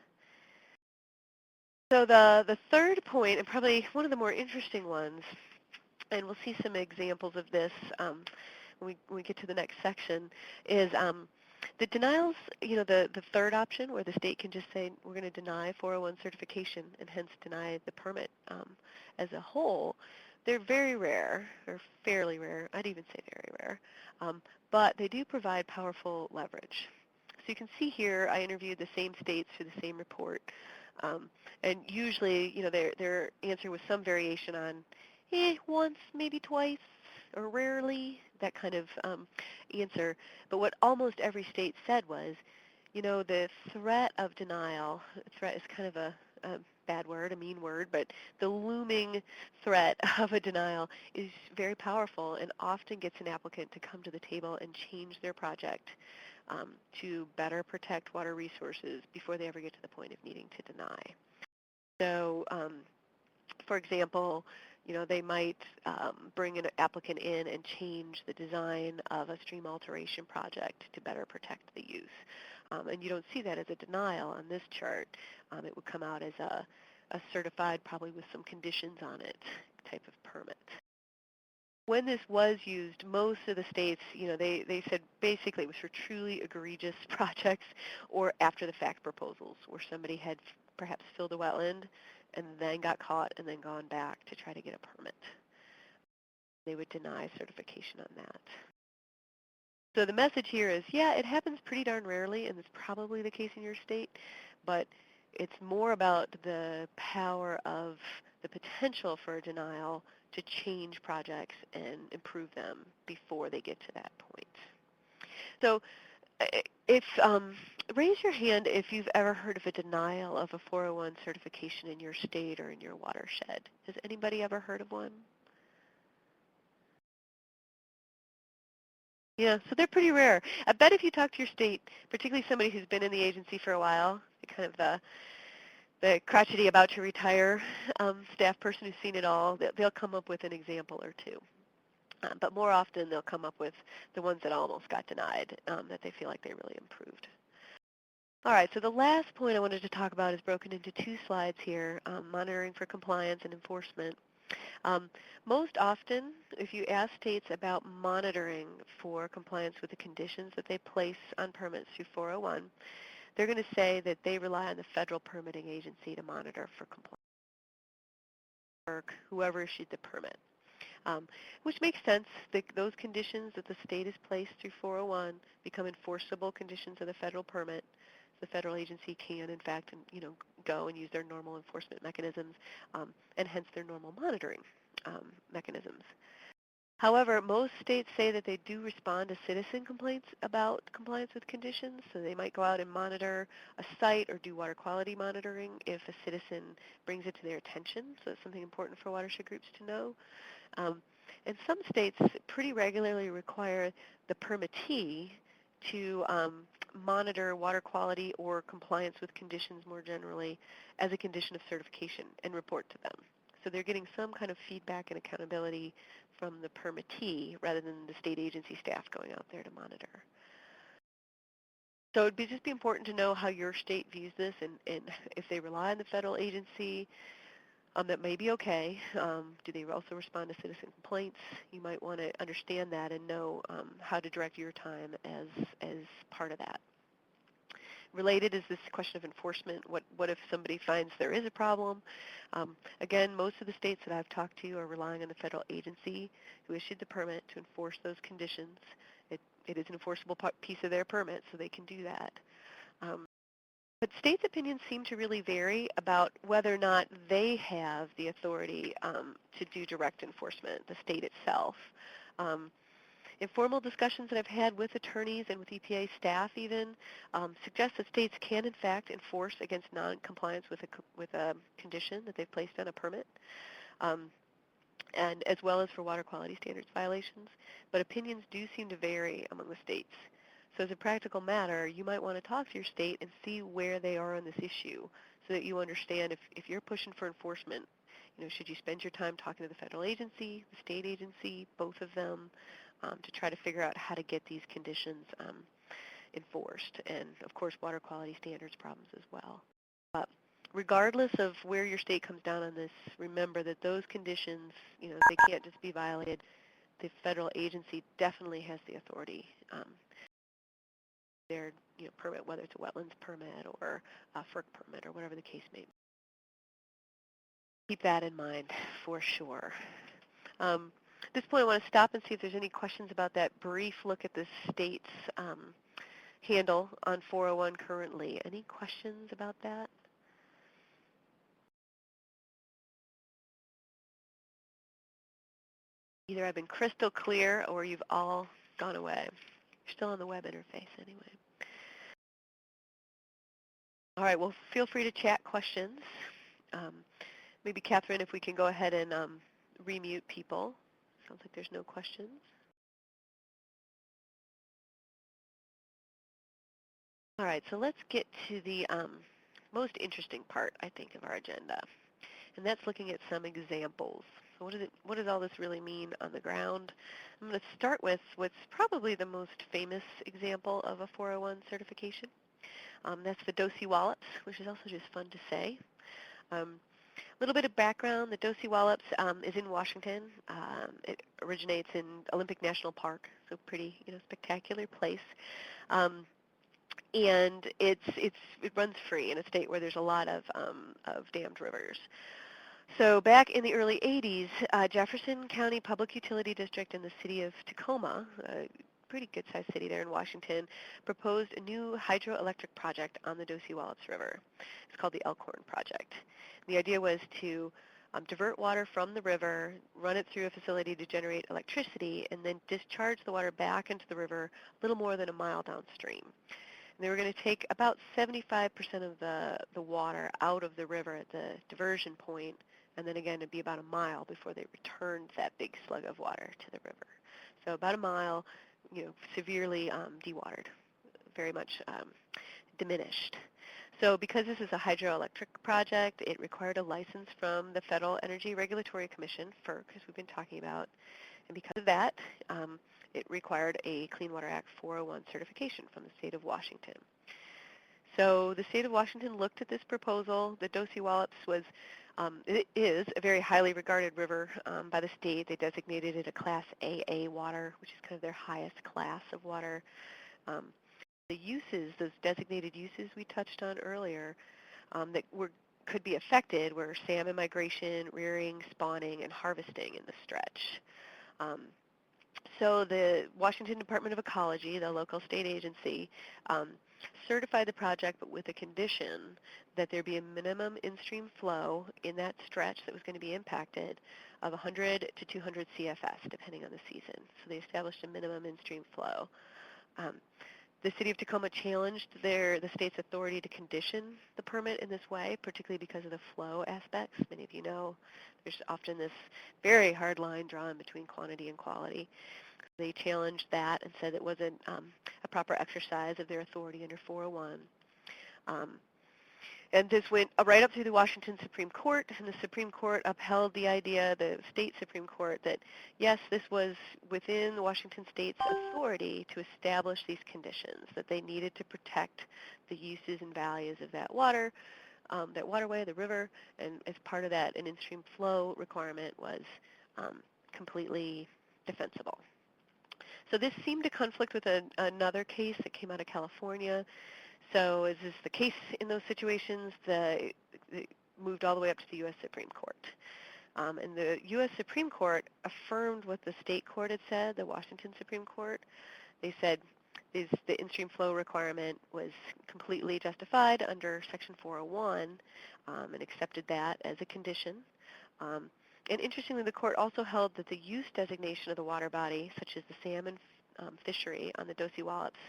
So the third point, and probably one of the more interesting ones, and we'll see some examples of this when we get to the next section, is the denials, the third option where the state can just say, we're going to deny 401 certification and hence deny the permit as a whole. They're very rare, or fairly rare. I'd even say very rare. But they do provide powerful leverage. So you can see here I interviewed the same states for the same report. And usually, their answer was some variation on once, maybe twice, or rarely, that kind of answer. But what almost every state said was, the threat of denial, threat is kind of a bad word, a mean word, but the looming threat of a denial is very powerful and often gets an applicant to come to the table and change their project. to better protect water resources before they ever get to the point of needing to deny. So, for example, they might bring an applicant in and change the design of a stream alteration project to better protect the use. And you don't see that as a denial on this chart. It would come out as a certified, probably with some conditions on it, type of permit. When this was used, most of the states, they said basically it was for truly egregious projects or after-the-fact proposals where somebody had perhaps filled a wetland and then got caught and then gone back to try to get a permit. They would deny certification on that. So the message here is, yeah, it happens pretty darn rarely, and it's probably the case in your state, but it's more about the power of the potential for a denial to change projects and improve them before they get to that point. So raise your hand if you've ever heard of a denial of a 401 certification in your state or in your watershed. Has anybody ever heard of one? Yeah, so they're pretty rare. I bet if you talk to your state, particularly somebody who's been in the agency for a while, kind of the crotchety about to retire staff person who's seen it all, they'll come up with an example or two. But more often they'll come up with the ones that almost got denied, that they feel like they really improved. All right, so the last point I wanted to talk about is broken into two slides here, monitoring for compliance and enforcement. Most often, if you ask states about monitoring for compliance with the conditions that they place on permits through 401, they're going to say that they rely on the federal permitting agency to monitor for compliance, or whoever issued the permit. Which makes sense. Those conditions that the state has placed through 401 become enforceable conditions of the federal permit. The federal agency can, in fact, go and use their normal enforcement mechanisms, and hence their normal monitoring mechanisms. However, most states say that they do respond to citizen complaints about compliance with conditions, so they might go out and monitor a site or do water quality monitoring if a citizen brings it to their attention, so it's something important for watershed groups to know. And some states pretty regularly require the permittee to monitor water quality or compliance with conditions more generally as a condition of certification and report to them. So they're getting some kind of feedback and accountability from the permittee rather than the state agency staff going out there to monitor. So it would just be important to know how your state views this, and if they rely on the federal agency, that may be okay. Do they also respond to citizen complaints? You might want to understand that and know how to direct your time as part of that. Related is this question of enforcement. What if somebody finds there is a problem? Again, most of the states that I've talked to are relying on the federal agency who issued the permit to enforce those conditions. It is an enforceable piece of their permit, so they can do that. But states' opinions seem to really vary about whether or not they have the authority to do direct enforcement, the state itself. Informal discussions that I've had with attorneys and with EPA staff even suggest that states can, in fact, enforce against noncompliance with a condition that they've placed on a permit, and as well as for water quality standards violations. But opinions do seem to vary among the states. So as a practical matter, you might want to talk to your state and see where they are on this issue so that you understand if you're pushing for enforcement, should you spend your time talking to the federal agency, the state agency, both of them, to try to figure out how to get these conditions enforced, and of course water quality standards problems as well. But regardless of where your state comes down on this, remember that those conditions, they can't just be violated. The federal agency definitely has the authority. Their permit, whether it's a wetlands permit or a FERC permit or whatever the case may be. Keep that in mind for sure. At this point, I want to stop and see if there's any questions about that brief look at the state's handle on 401 currently. Any questions about that? Either I've been crystal clear or you've all gone away. You're still on the web interface anyway. All right, well, feel free to chat questions. Maybe, Catherine, if we can go ahead and remute people. Sounds like there's no questions. All right, so let's get to the most interesting part, I think, of our agenda, and that's looking at some examples. So what does all this really mean on the ground? I'm going to start with what's probably the most famous example of a 401 certification. That's the Dosey Wallops, which is also just fun to say. A little bit of background, the Dosey Wallops is in Washington. It originates in Olympic National Park, so pretty spectacular place. And it runs free in a state where there's a lot of dammed rivers. So back in the early 80s, Jefferson County Public Utility District in the city of Tacoma, a pretty good-sized city there in Washington, proposed a new hydroelectric project on the Dosey Wallops River. It's called the Elkhorn Project. The idea was to divert water from the river, run it through a facility to generate electricity, and then discharge the water back into the river a little more than a mile downstream. And they were going to take about 75% of the water out of the river at the diversion point, and then again it'd be about a mile before they returned that big slug of water to the river. So about a mile, severely dewatered, very much diminished. So because this is a hydroelectric project, it required a license from the Federal Energy Regulatory Commission, FERC, as we've been talking about. And because of that, it required a Clean Water Act 401 certification from the state of Washington. So the state of Washington looked at this proposal. The Dosey Wallops it is a very highly regarded river by the state. They designated it a Class AA water, which is kind of their highest class of water. The uses, those designated uses we touched on earlier, that could be affected were salmon migration, rearing, spawning, and harvesting in the stretch. So the Washington Department of Ecology, the local state agency, certified the project, but with a condition that there be a minimum in-stream flow in that stretch that was going to be impacted of 100 to 200 CFS, depending on the season. So they established a minimum in-stream flow. The city of Tacoma challenged the state's authority to condition the permit in this way, particularly because of the flow aspects. Many of you know there's often this very hard line drawn between quantity and quality. They challenged that and said it wasn't a proper exercise of their authority under 401. And this went right up through the Washington Supreme Court, and the Supreme Court upheld the idea, the state Supreme Court, that yes, this was within the Washington state's authority to establish these conditions, that they needed to protect the uses and values of that water, that waterway, the river, and as part of that, an in-stream flow requirement was completely defensible. So this seemed to conflict with another case that came out of California. So as is the case in those situations, it moved all the way up to the U.S. Supreme Court. And the U.S. Supreme Court affirmed what the state court had said, the Washington Supreme Court. They said the in-stream flow requirement was completely justified under Section 401 and accepted that as a condition. And interestingly, the court also held that the use designation of the water body, such as the salmon fishery on the Dosey Wallops,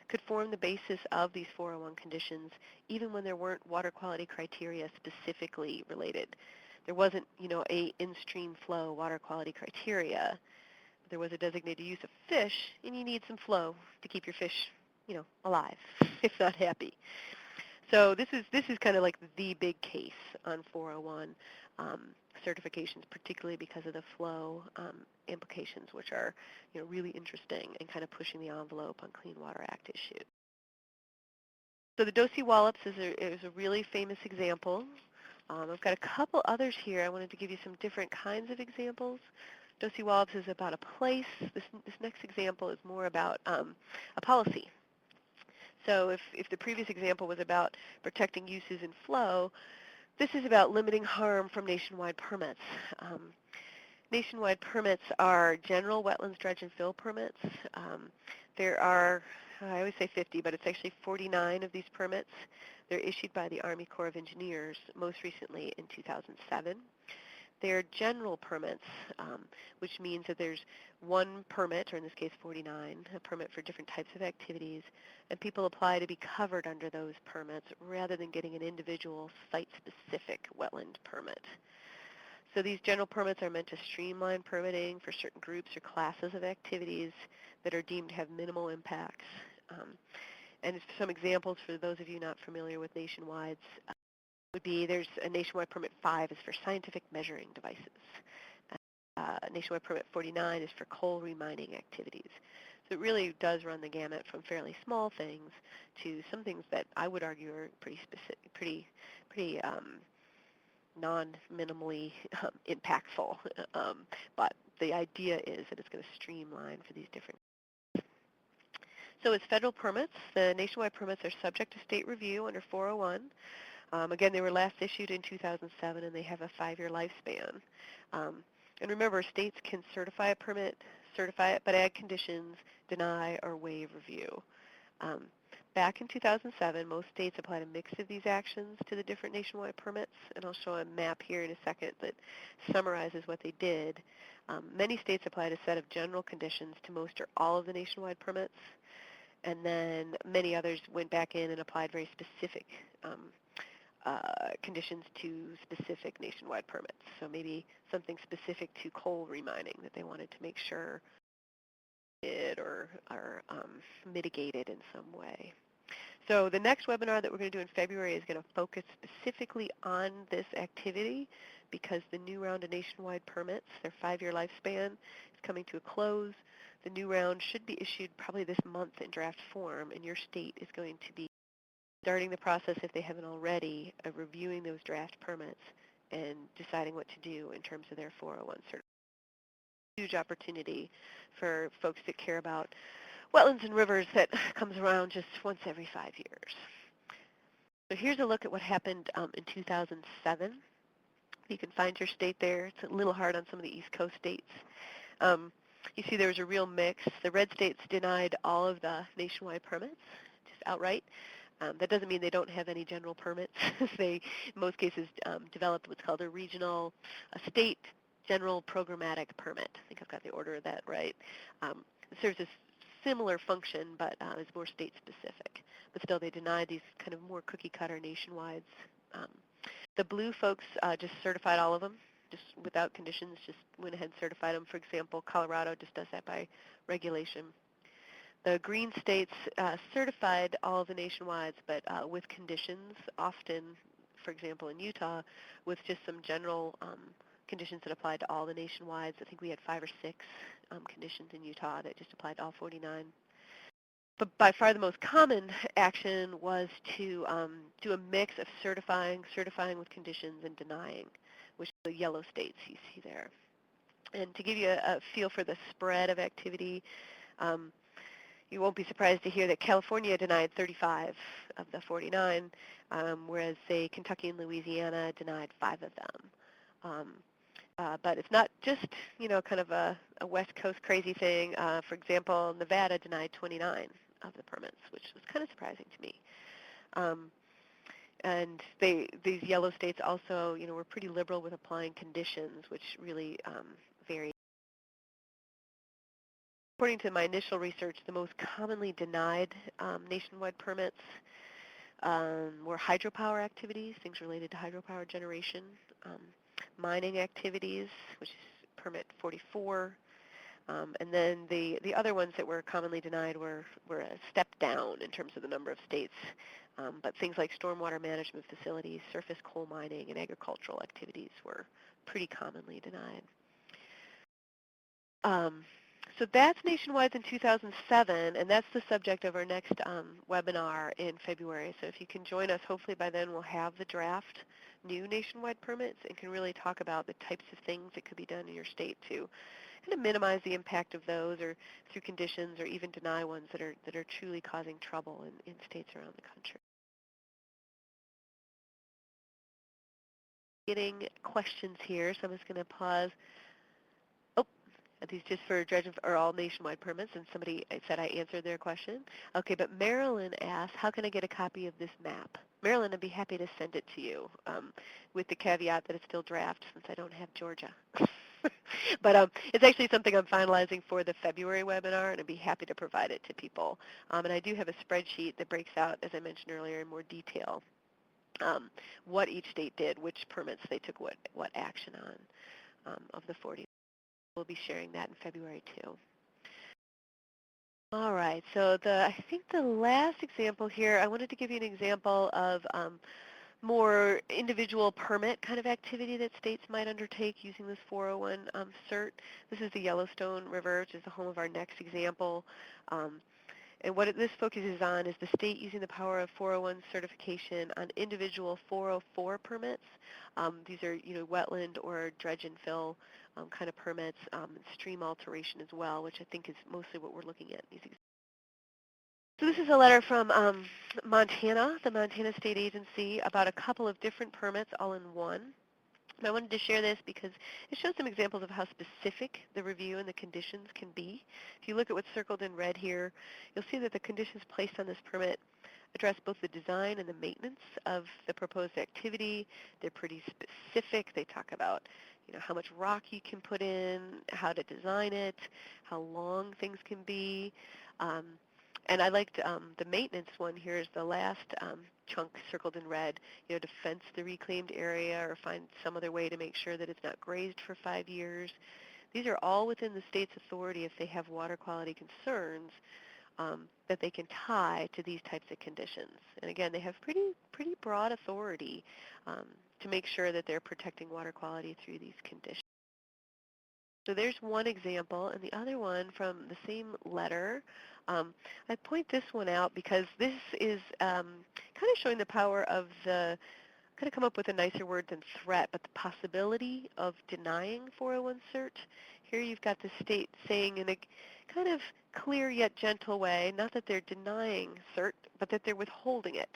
could form the basis of these 401 conditions even when there weren't water quality criteria specifically related. There wasn't, a in-stream flow water quality criteria. There was a designated use of fish, and you need some flow to keep your fish, alive, if not happy. So this is kind of like the big case on 401 certifications, particularly because of the flow implications, which are really interesting and kind of pushing the envelope on Clean Water Act issues. So the Dosey Wallops is a really famous example. I've got a couple others here. I wanted to give you some different kinds of examples. Dosey Wallops is about a place. This next example is more about a policy. So if the previous example was about protecting uses and flow, this is about limiting harm from nationwide permits. Nationwide permits are general wetlands dredge and fill permits. There are, I always say 50, but it's actually 49 of these permits. They're issued by the Army Corps of Engineers, most recently in 2007. They're general permits, which means that there's one permit, or in this case 49, a permit for different types of activities, and people apply to be covered under those permits rather than getting an individual site-specific wetland permit. So these general permits are meant to streamline permitting for certain groups or classes of activities that are deemed to have minimal impacts. And some examples for those of you not familiar with nationwides would be there's a nationwide permit 5 is for scientific measuring devices. Nationwide permit 49 is for coal remining activities. So it really does run the gamut from fairly small things to some things that I would argue are pretty specific, pretty non-minimally impactful. But the idea is that it's going to streamline for these different. So as federal permits, the nationwide permits are subject to state review under 401. Again, they were last issued in 2007, and they have a 5-year lifespan. And remember, states can certify a permit, certify it, but add conditions, deny, or waive review. Back in 2007, most states applied a mix of these actions to the different nationwide permits, and I'll show a map here in a second that summarizes what they did. Many states applied a set of general conditions to most or all of the nationwide permits, and then many others went back in and applied very specific conditions to specific nationwide permits. So maybe something specific to coal remining that they wanted to make sure it or mitigated in some way. So the next webinar that we're going to do in February is going to focus specifically on this activity because the new round of nationwide permits, their 5-year lifespan, is coming to a close. The new round should be issued probably this month in draft form, and your state is going to be starting the process, if they haven't already, of reviewing those draft permits and deciding what to do in terms of their 401 certification. Huge opportunity for folks that care about wetlands and rivers that comes around just once every 5 years. So here's a look at what happened in 2007. You can find your state there. It's a little hard on some of the East Coast states. You see there was a real mix. The red states denied all of the nationwide permits, just outright. That doesn't mean they don't have any general permits. They, in most cases, developed what's called a state general programmatic permit. I think I've got the order of that right. It serves a similar function, but is more state specific. But still, they denied these kind of more cookie cutter nationwides. The blue folks just certified all of them, just without conditions, just went ahead and certified them. For example, Colorado just does that by regulation. The green states certified all of the nationwides, but with conditions, often, for example, in Utah, with just some general conditions that applied to all the nationwides. I think we had 5 or 6 conditions in Utah that just applied to all 49. But by far the most common action was to do a mix of certifying with conditions, and denying, which are the yellow states you see there. And to give you a feel for the spread of activity, you won't be surprised to hear that California denied 35 of the 49, whereas, say, Kentucky and Louisiana denied 5 of them. But it's not just, kind of a West Coast crazy thing. For example, Nevada denied 29 of the permits, which was kind of surprising to me. And these yellow states also, were pretty liberal with applying conditions, which really vary. According to my initial research, the most commonly denied nationwide permits were hydropower activities, things related to hydropower generation, mining activities, which is permit 44, and then the other ones that were commonly denied were a step down in terms of the number of states, but things like stormwater management facilities, surface coal mining, and agricultural activities were pretty commonly denied. So that's nationwide in 2007, and that's the subject of our next webinar in February. So if you can join us, hopefully by then we'll have the draft new nationwide permits and can really talk about the types of things that could be done in your state to kind of minimize the impact of those, or through conditions, or even deny ones that are truly causing trouble in states around the country. Getting questions here, so I'm just going to pause. Are these just for dredge or all nationwide permits? And somebody said I answered their question. Okay, but Marilyn asked, how can I get a copy of this map? Marilyn, I'd be happy to send it to you, with the caveat that it's still draft since I don't have Georgia. But it's actually something I'm finalizing for the February webinar, and I'd be happy to provide it to people. And I do have a spreadsheet that breaks out, as I mentioned earlier, in more detail what each state did, which permits they took what action on of the 40. We'll be sharing that in February too. All right, so I think the last example here, I wanted to give you an example of more individual permit kind of activity that states might undertake using this 401 cert. This is the Yellowstone River, which is the home of our next example. And what this focuses on is the state using the power of 401 certification on individual 404 permits. These are, wetland or dredge and fill kind of permits, and stream alteration as well, which I think is mostly what we're looking at in these examples. So this is a letter from Montana, the Montana State Agency, about a couple of different permits all in one. And I wanted to share this because it shows some examples of how specific the review and the conditions can be. If you look at what's circled in red here, you'll see that the conditions placed on this permit address both the design and the maintenance of the proposed activity. They're pretty specific. They talk about how much rock you can put in, how to design it, how long things can be. And I liked the maintenance one here is the last chunk circled in red, to fence the reclaimed area or find some other way to make sure that it's not grazed for 5 years. These are all within the state's authority if they have water quality concerns that they can tie to these types of conditions. And again, they have pretty broad authority to make sure that they're protecting water quality through these conditions. So there's one example, and the other one from the same letter. I point this one out because this is kind of showing the power of the, kind of come up with a nicer word than threat, but the possibility of denying 401 cert. Here you've got the state saying in a kind of clear yet gentle way, not that they're denying cert, but that they're withholding it.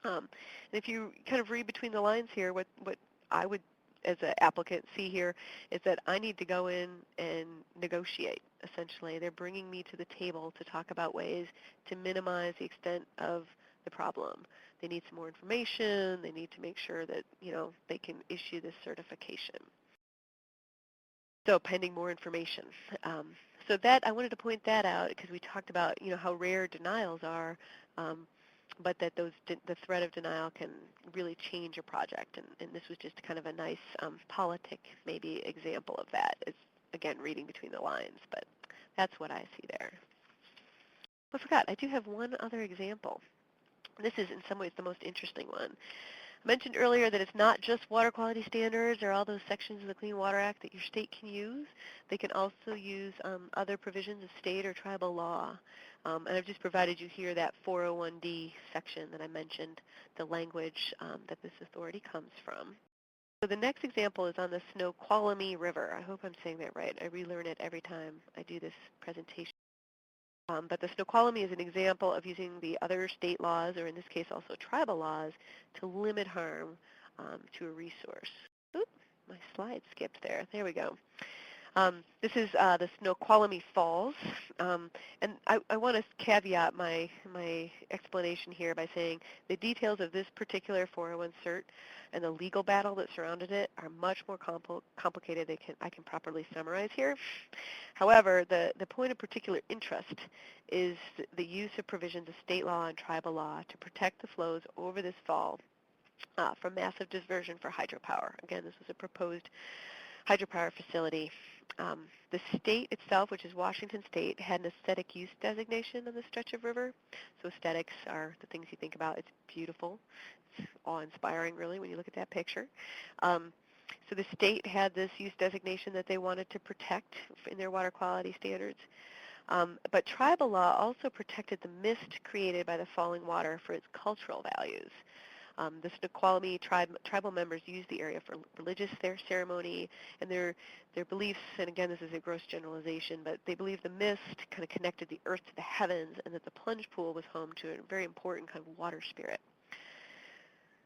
And if you kind of read between the lines here, what I would as an applicant see here is that I need to go in and negotiate, essentially. They're bringing me to the table to talk about ways to minimize the extent of the problem. They need some more information. They need to make sure that, they can issue this certification. So pending more information. So that, I wanted to point that out because we talked about, how rare denials are, but that the threat of denial can really change a project. And this was just kind of a nice politic, maybe, example of that. It's, again, reading between the lines, but that's what I see there. I forgot, I do have one other example. This is, in some ways, the most interesting one. I mentioned earlier that it's not just water quality standards or all those sections of the Clean Water Act that your state can use. They can also use other provisions of state or tribal law. And I've just provided you here that 401D section that I mentioned, the language that this authority comes from. So the next example is on the Snoqualmie River. I hope I'm saying that right. I relearn it every time I do this presentation. But the Snoqualmie is an example of using the other state laws, or in this case also tribal laws, to limit harm to a resource. Oop, my slide skipped there. There we go. This is the Snoqualmie Falls, and I want to caveat my explanation here by saying the details of this particular 401 cert and the legal battle that surrounded it are much more complicated than I can properly summarize here. However, the point of particular interest is the use of provisions of state law and tribal law to protect the flows over this fall from massive diversion for hydropower. Again, this was a proposed hydropower facility. The state itself, which is Washington State, had an aesthetic use designation on this stretch of river. So aesthetics are the things you think about. It's beautiful. It's awe-inspiring, really, when you look at that picture. So the state had this use designation that they wanted to protect in their water quality standards. But tribal law also protected the mist created by the falling water for its cultural values. The Snoqualmie tribal members use the area for religious ceremony and their beliefs, and again, this is a gross generalization, but they believe the mist kind of connected the earth to the heavens and that the plunge pool was home to a very important kind of water spirit.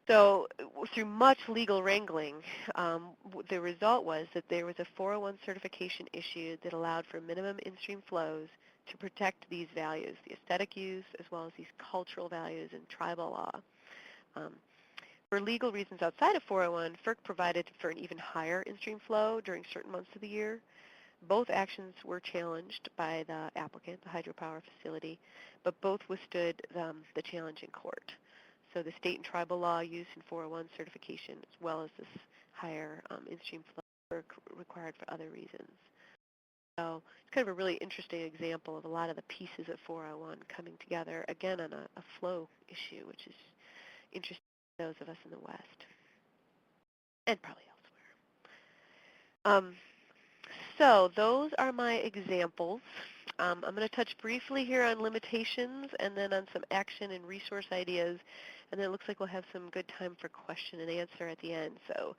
So through much legal wrangling, the result was that there was a 401 certification issued that allowed for minimum in-stream flows to protect these values, the aesthetic use as well as these cultural values in tribal law. For legal reasons outside of 401, FERC provided for an even higher in-stream flow during certain months of the year. Both actions were challenged by the applicant, the hydropower facility, but both withstood the challenge in court. So the state and tribal law use in 401 certification as well as this higher in-stream flow were required for other reasons. So it's kind of a really interesting example of a lot of the pieces of 401 coming together, again, on a flow issue, which is interesting to those of us in the West and probably elsewhere. So those are my examples. I'm going to touch briefly here on limitations and then on some action and resource ideas, and then it looks like we'll have some good time for question and answer at the end, so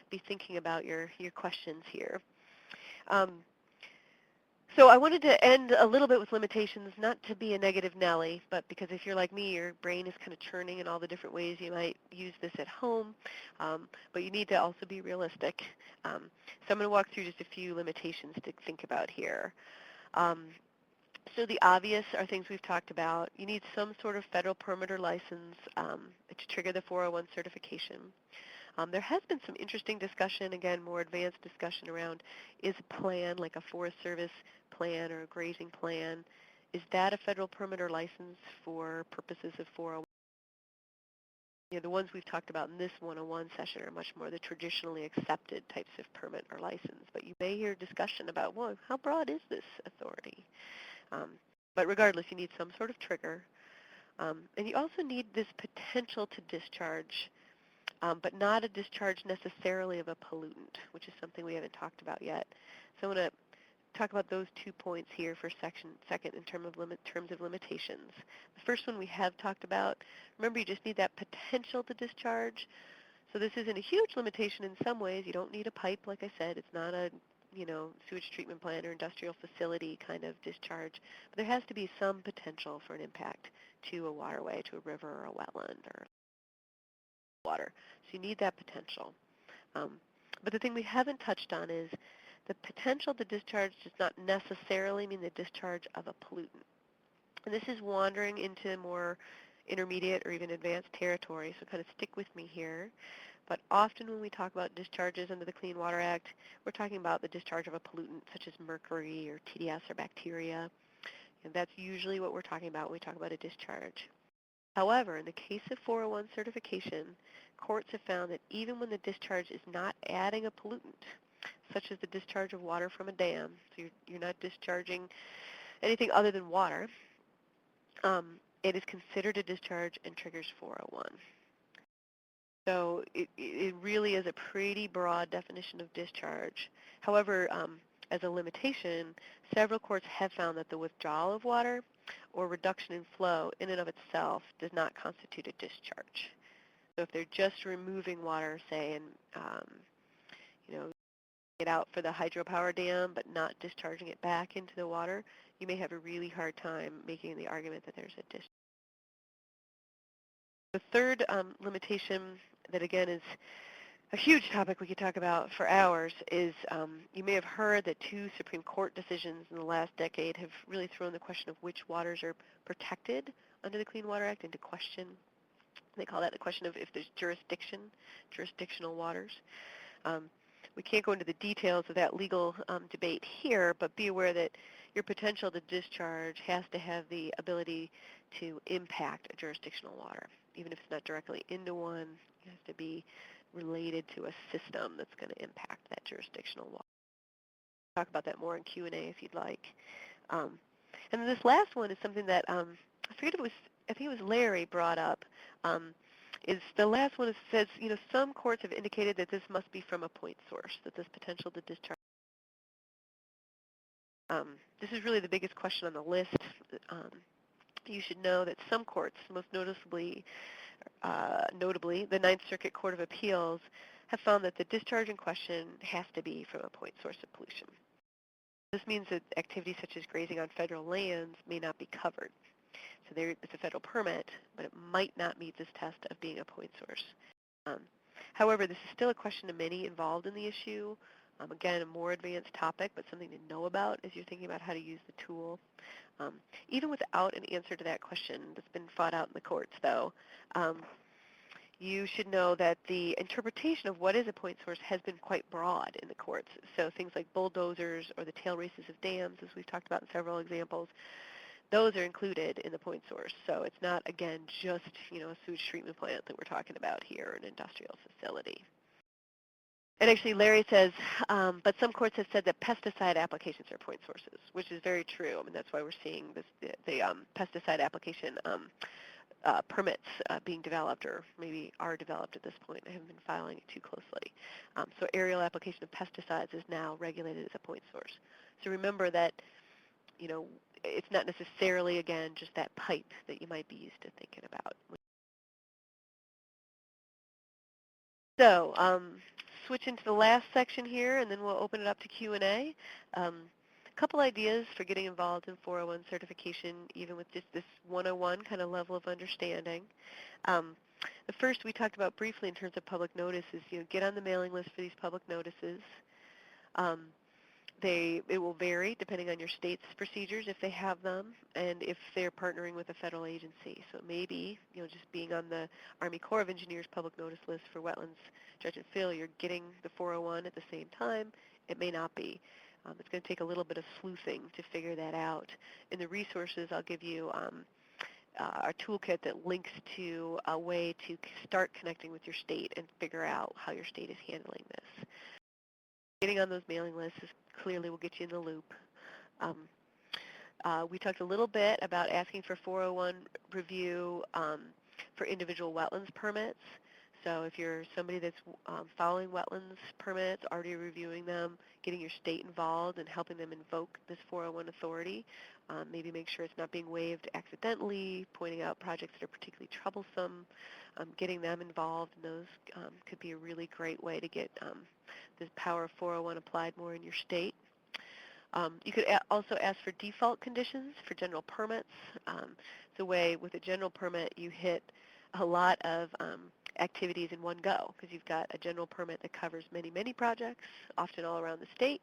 be thinking about your questions here. So I wanted to end a little bit with limitations, not to be a negative Nelly, but because if you're like me, your brain is kind of churning in all the different ways you might use this at home, but you need to also be realistic. So I'm going to walk through just a few limitations to think about here. So the obvious are things we've talked about. You need some sort of federal permit or license to trigger the 401 certification. There has been some interesting discussion, again, more advanced discussion around, is a plan, like a Forest Service plan or a grazing plan, is that a federal permit or license for purposes of 401? The ones we've talked about in this 101 session are much more the traditionally accepted types of permit or license, but you may hear discussion about, well, how broad is this authority? But regardless, you need some sort of trigger, and you also need this potential to discharge, but not a discharge necessarily of a pollutant, which is something we haven't talked about yet. So I'm going to talk about those 2 points here for second in terms of limitations. The first one we have talked about. Remember, you just need that potential to discharge. So this isn't a huge limitation in some ways. You don't need a pipe, like I said. It's not a sewage treatment plant or industrial facility kind of discharge. But there has to be some potential for an impact to a waterway, to a river or a wetland or water. So you need that potential. But the thing we haven't touched on is the potential to discharge does not necessarily mean the discharge of a pollutant. And this is wandering into more intermediate or even advanced territory, so kind of stick with me here. But often when we talk about discharges under the Clean Water Act, we're talking about the discharge of a pollutant such as mercury or TDS or bacteria. And that's usually what we're talking about when we talk about a discharge. However, in the case of 401 certification, courts have found that even when the discharge is not adding a pollutant, such as the discharge of water from a dam, so you're not discharging anything other than water, it is considered a discharge and triggers 401. So it really is a pretty broad definition of discharge. However, as a limitation, several courts have found that the withdrawal of water or reduction in flow in and of itself does not constitute a discharge. So if they're just removing water, say, and it out for the hydropower dam but not discharging it back into the water, you may have a really hard time making the argument that there's a discharge. The third limitation that, again, is a huge topic we could talk about for hours is you may have heard that 2 Supreme Court decisions in the last decade have really thrown the question of which waters are protected under the Clean Water Act into question. They call that the question of if there's jurisdictional waters. We can't go into the details of that legal debate here, but be aware that your potential to discharge has to have the ability to impact a jurisdictional water. Even if it's not directly into one, it has to be related to a system that's going to impact that jurisdictional water. We'll talk about that more in Q&A if you'd like. And then this last one is something that I think it was Larry brought up. Is the last one says, some courts have indicated that this must be from a point source, that this potential to discharge. This is really the biggest question on the list. You should know that some courts, most notably the Ninth Circuit Court of Appeals, have found that the discharge in question has to be from a point source of pollution. This means that activities such as grazing on federal lands may not be covered. So it's a federal permit, but it might not meet this test of being a point source. However, this is still a question to many involved in the issue. Again, a more advanced topic, but something to know about as you're thinking about how to use the tool. Even without an answer to that question that's been fought out in the courts, though, you should know that the interpretation of what is a point source has been quite broad in the courts. So things like bulldozers or the tail races of dams, as we've talked about in several examples, those are included in the point source. So it's not, again, just a sewage treatment plant that we're talking about here, an industrial facility. And actually, Larry says, but some courts have said that pesticide applications are point sources, which is very true. I mean, that's why we're seeing the pesticide application permits being developed, or maybe are developed at this point. I haven't been following it too closely. So aerial application of pesticides is now regulated as a point source. So remember that, it's not necessarily, again, just that pipe that you might be used to thinking about. So switch into the last section here, and then we'll open it up to Q&A. A couple ideas for getting involved in 401 certification, even with just this 101 kind of level of understanding. The first we talked about briefly in terms of public notice is, get on the mailing list for these public notices. It will vary depending on your state's procedures if they have them, and if they're partnering with a federal agency. So maybe, just being on the Army Corps of Engineers public notice list for wetlands dredge and fill, you're getting the 401 at the same time. It may not be. It's going to take a little bit of sleuthing to figure that out. In the resources, I'll give you our toolkit that links to a way to start connecting with your state and figure out how your state is handling this. Getting on those mailing lists clearly will get you in the loop. We talked a little bit about asking for 401 review for individual wetlands permits. So if you're somebody that's following wetlands permits, already reviewing them, getting your state involved and helping them invoke this 401 authority, maybe make sure it's not being waived accidentally, pointing out projects that are particularly troublesome, getting them involved in those could be a really great way to get the power of 401 applied more in your state. You could also ask for default conditions for general permits. It's a way with a general permit you hit a lot of activities in one go, because you've got a general permit that covers many, many projects, often all around the state.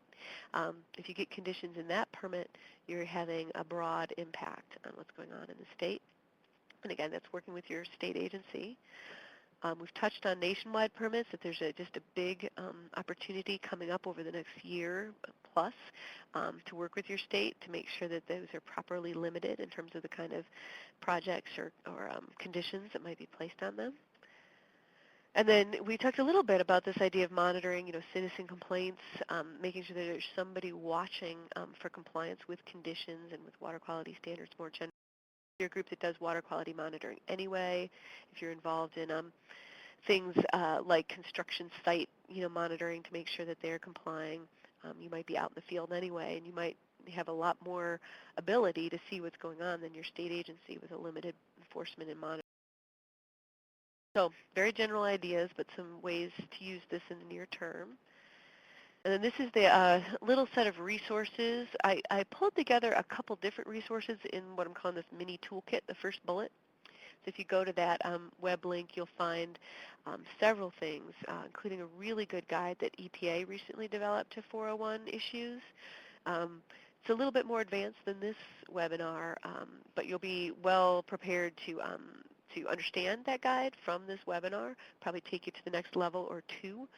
If you get conditions in that permit, you're having a broad impact on what's going on in the state. And again, that's working with your state agency. We've touched on nationwide permits, that there's just a big opportunity coming up over the next year plus to work with your state to make sure that those are properly limited in terms of the kind of projects or conditions that might be placed on them. And then we talked a little bit about this idea of monitoring, citizen complaints, making sure that there's somebody watching for compliance with conditions and with water quality standards more generally. Your group that does water quality monitoring anyway, if you're involved in things like construction site, monitoring to make sure that they're complying, you might be out in the field anyway, and you might have a lot more ability to see what's going on than your state agency with a limited enforcement and monitoring. So very general ideas, but some ways to use this in the near term. And then this is the little set of resources. I pulled together a couple different resources in what I'm calling this mini toolkit, the first bullet. So if you go to that web link, you'll find several things, including a really good guide that EPA recently developed to 401 issues. It's a little bit more advanced than this webinar, but you'll be well prepared to understand that guide from this webinar, probably take you to the next level or two.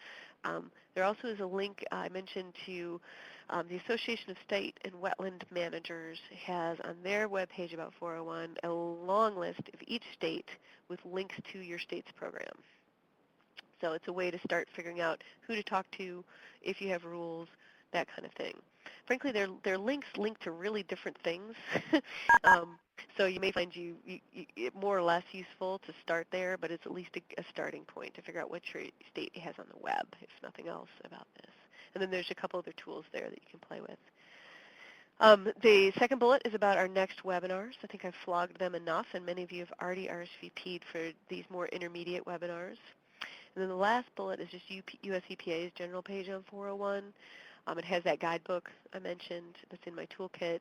There also is a link I mentioned to the Association of State and Wetland Managers has on their webpage about 401 a long list of each state with links to your state's program. So it's a way to start figuring out who to talk to, if you have rules, that kind of thing. Frankly, their links link to really different things. So you may find it more or less useful to start there, but it's at least a starting point to figure out what your state has on the web, if nothing else, about this. And then there's a couple other tools there that you can play with. The second bullet is about our next webinars. I think I've flogged them enough, and many of you have already RSVP'd for these more intermediate webinars. And then the last bullet is just US EPA's general page on 401. It has that guidebook I mentioned that's in my toolkit,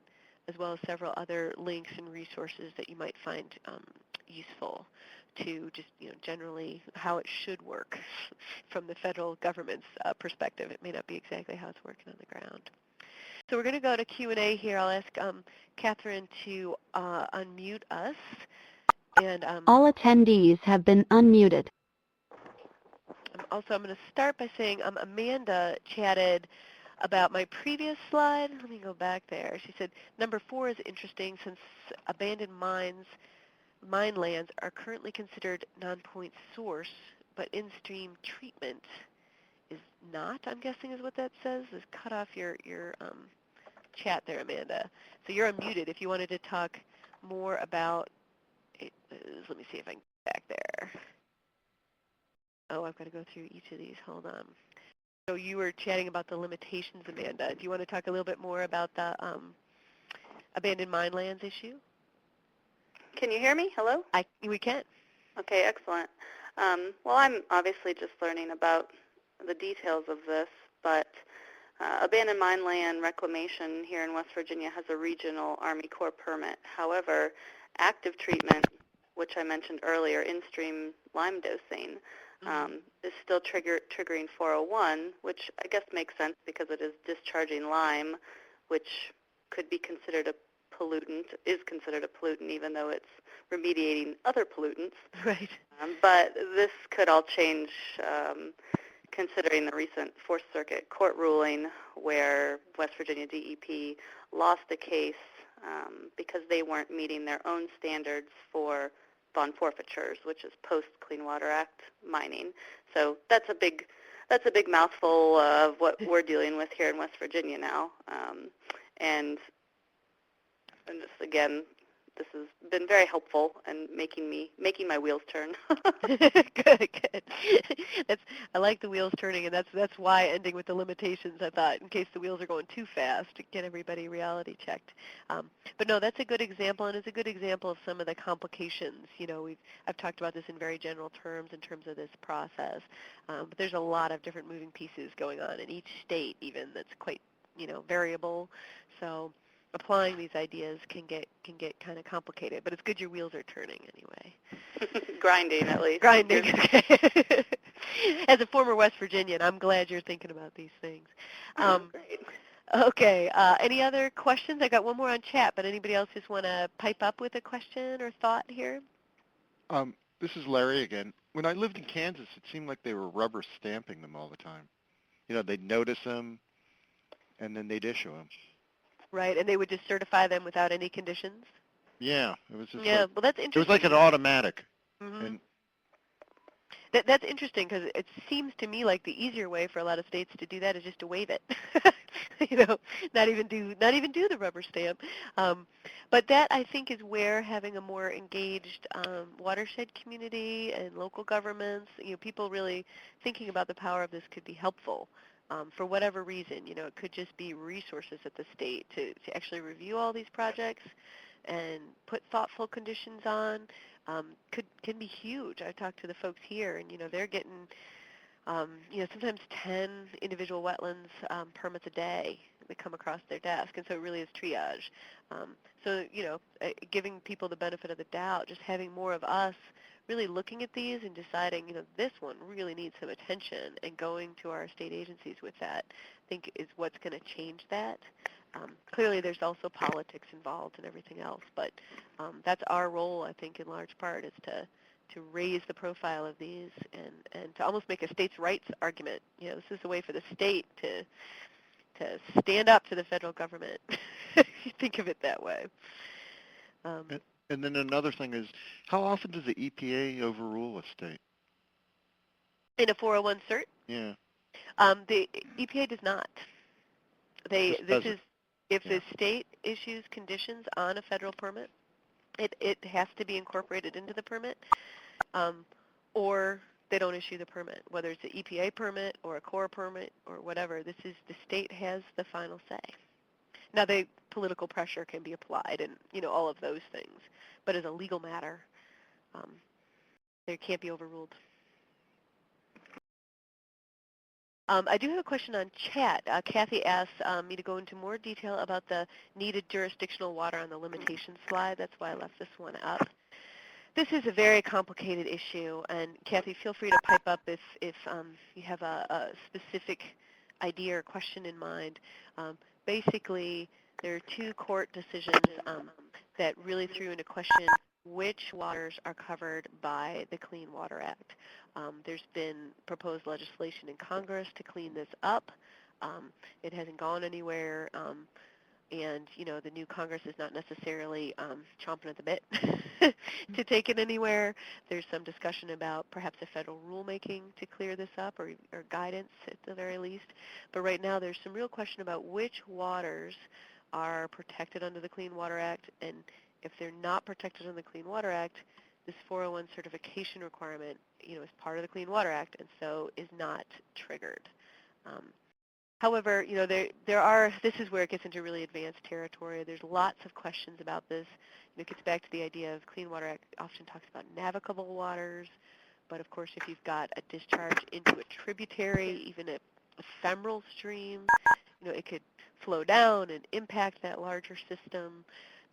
as well as several other links and resources that you might find useful to just, generally how it should work from the federal government's perspective. It may not be exactly how it's working on the ground. So we're going to go to Q&A here. I'll ask Catherine to unmute us. And All attendees have been unmuted. I'm going to start by saying Amanda chatted about my previous slide. Let me go back there. She said, number 4 is interesting since abandoned mine lands are currently considered non-point source, but in-stream treatment is not, I'm guessing is what that says, is cut off your chat there, Amanda. So you're unmuted if you wanted to talk more about, let me see if I can get back there. Oh, I've got to go through each of these. Hold on. So you were chatting about the limitations, Amanda. Do you want to talk a little bit more about the abandoned mine lands issue? Can you hear me? Hello? We can. Okay, excellent. Well, I'm obviously just learning about the details of this, but abandoned mine land reclamation here in West Virginia has a regional Army Corps permit. However, active treatment, which I mentioned earlier, in-stream lime dosing, is still triggering 401, which I guess makes sense because it is discharging lime, which could be considered a pollutant, is considered a pollutant even though it's remediating other pollutants. Right. But this could all change considering the recent Fourth Circuit court ruling where West Virginia DEP lost a case because they weren't meeting their own standards for bond forfeitures, which is post-Clean Water Act mining. So that's a big mouthful of what we're dealing with here in West Virginia now. And just again, this has been very helpful and making my wheels turn. Good. I like the wheels turning, and that's why ending with the limitations, I thought, in case the wheels are going too fast, to get everybody reality checked. But no, that's a good example, and it's a good example of some of the complications. I've talked about this in very general terms in terms of this process, but there's a lot of different moving pieces going on in each state, even that's quite variable. So applying these ideas can get kind of complicated, but it's good your wheels are turning anyway. Grinding, at least. Grinding. As a former West Virginian, I'm glad you're thinking about these things. Great. Okay. Any other questions? I got one more on chat, but anybody else just want to pipe up with a question or thought here? This is Larry again. When I lived in Kansas, it seemed like they were rubber stamping them all the time. They'd notice them, and then they'd issue them. Right, and they would just certify them without any conditions? Yeah, it was just well, that's interesting. It was like an automatic. Mm-hmm. And that's interesting because it seems to me like the easier way for a lot of states to do that is just to waive it. Not even do the rubber stamp. But that, I think, is where having a more engaged watershed community and local governments, people really thinking about the power of this could be helpful. For whatever reason, it could just be resources at the state to actually review all these projects and put thoughtful conditions on. Can be huge. I've talked to the folks here, and they're getting, sometimes 10 individual wetlands permits a day that come across their desk, and so it really is triage. So giving people the benefit of the doubt, just having more of us really looking at these and deciding, this one really needs some attention, and going to our state agencies with that, I think is what's going to change that. Clearly there's also politics involved and everything else, but that's our role, I think, in large part, is to raise the profile of these and to almost make a states' rights argument. This is a way for the state to stand up to the federal government, if you think of it that way. And then another thing is, how often does the EPA overrule a state? In a 401 cert? Yeah. The EPA does not. If the state issues conditions on a federal permit, it has to be incorporated into the permit, or they don't issue the permit, whether it's an EPA permit or a Corps permit or whatever. The state has the final say. Now, political pressure can be applied and, all of those things. But as a legal matter, it can't be overruled. I do have a question on chat. Kathy asked me to go into more detail about the needed jurisdictional water on the limitations slide. That's why I left this one up. This is a very complicated issue, and Kathy, feel free to pipe up if you have a specific idea or question in mind. Basically, there are two court decisions that really threw into question which waters are covered by the Clean Water Act. There's been proposed legislation in Congress to clean this up. It hasn't gone anywhere. and the new Congress is not necessarily chomping at the bit to take it anywhere. There's some discussion about perhaps a federal rulemaking to clear this up, or guidance at the very least. But right now there's some real question about which waters are protected under the Clean Water Act, and if they're not protected under the Clean Water Act, this 401 certification requirement, is part of the Clean Water Act, and so is not triggered. However, this is where it gets into really advanced territory. There's lots of questions about this. It gets back to the idea of Clean Water Act often talks about navigable waters, but of course if you've got a discharge into a tributary, even an ephemeral stream, it could flow down and impact that larger system.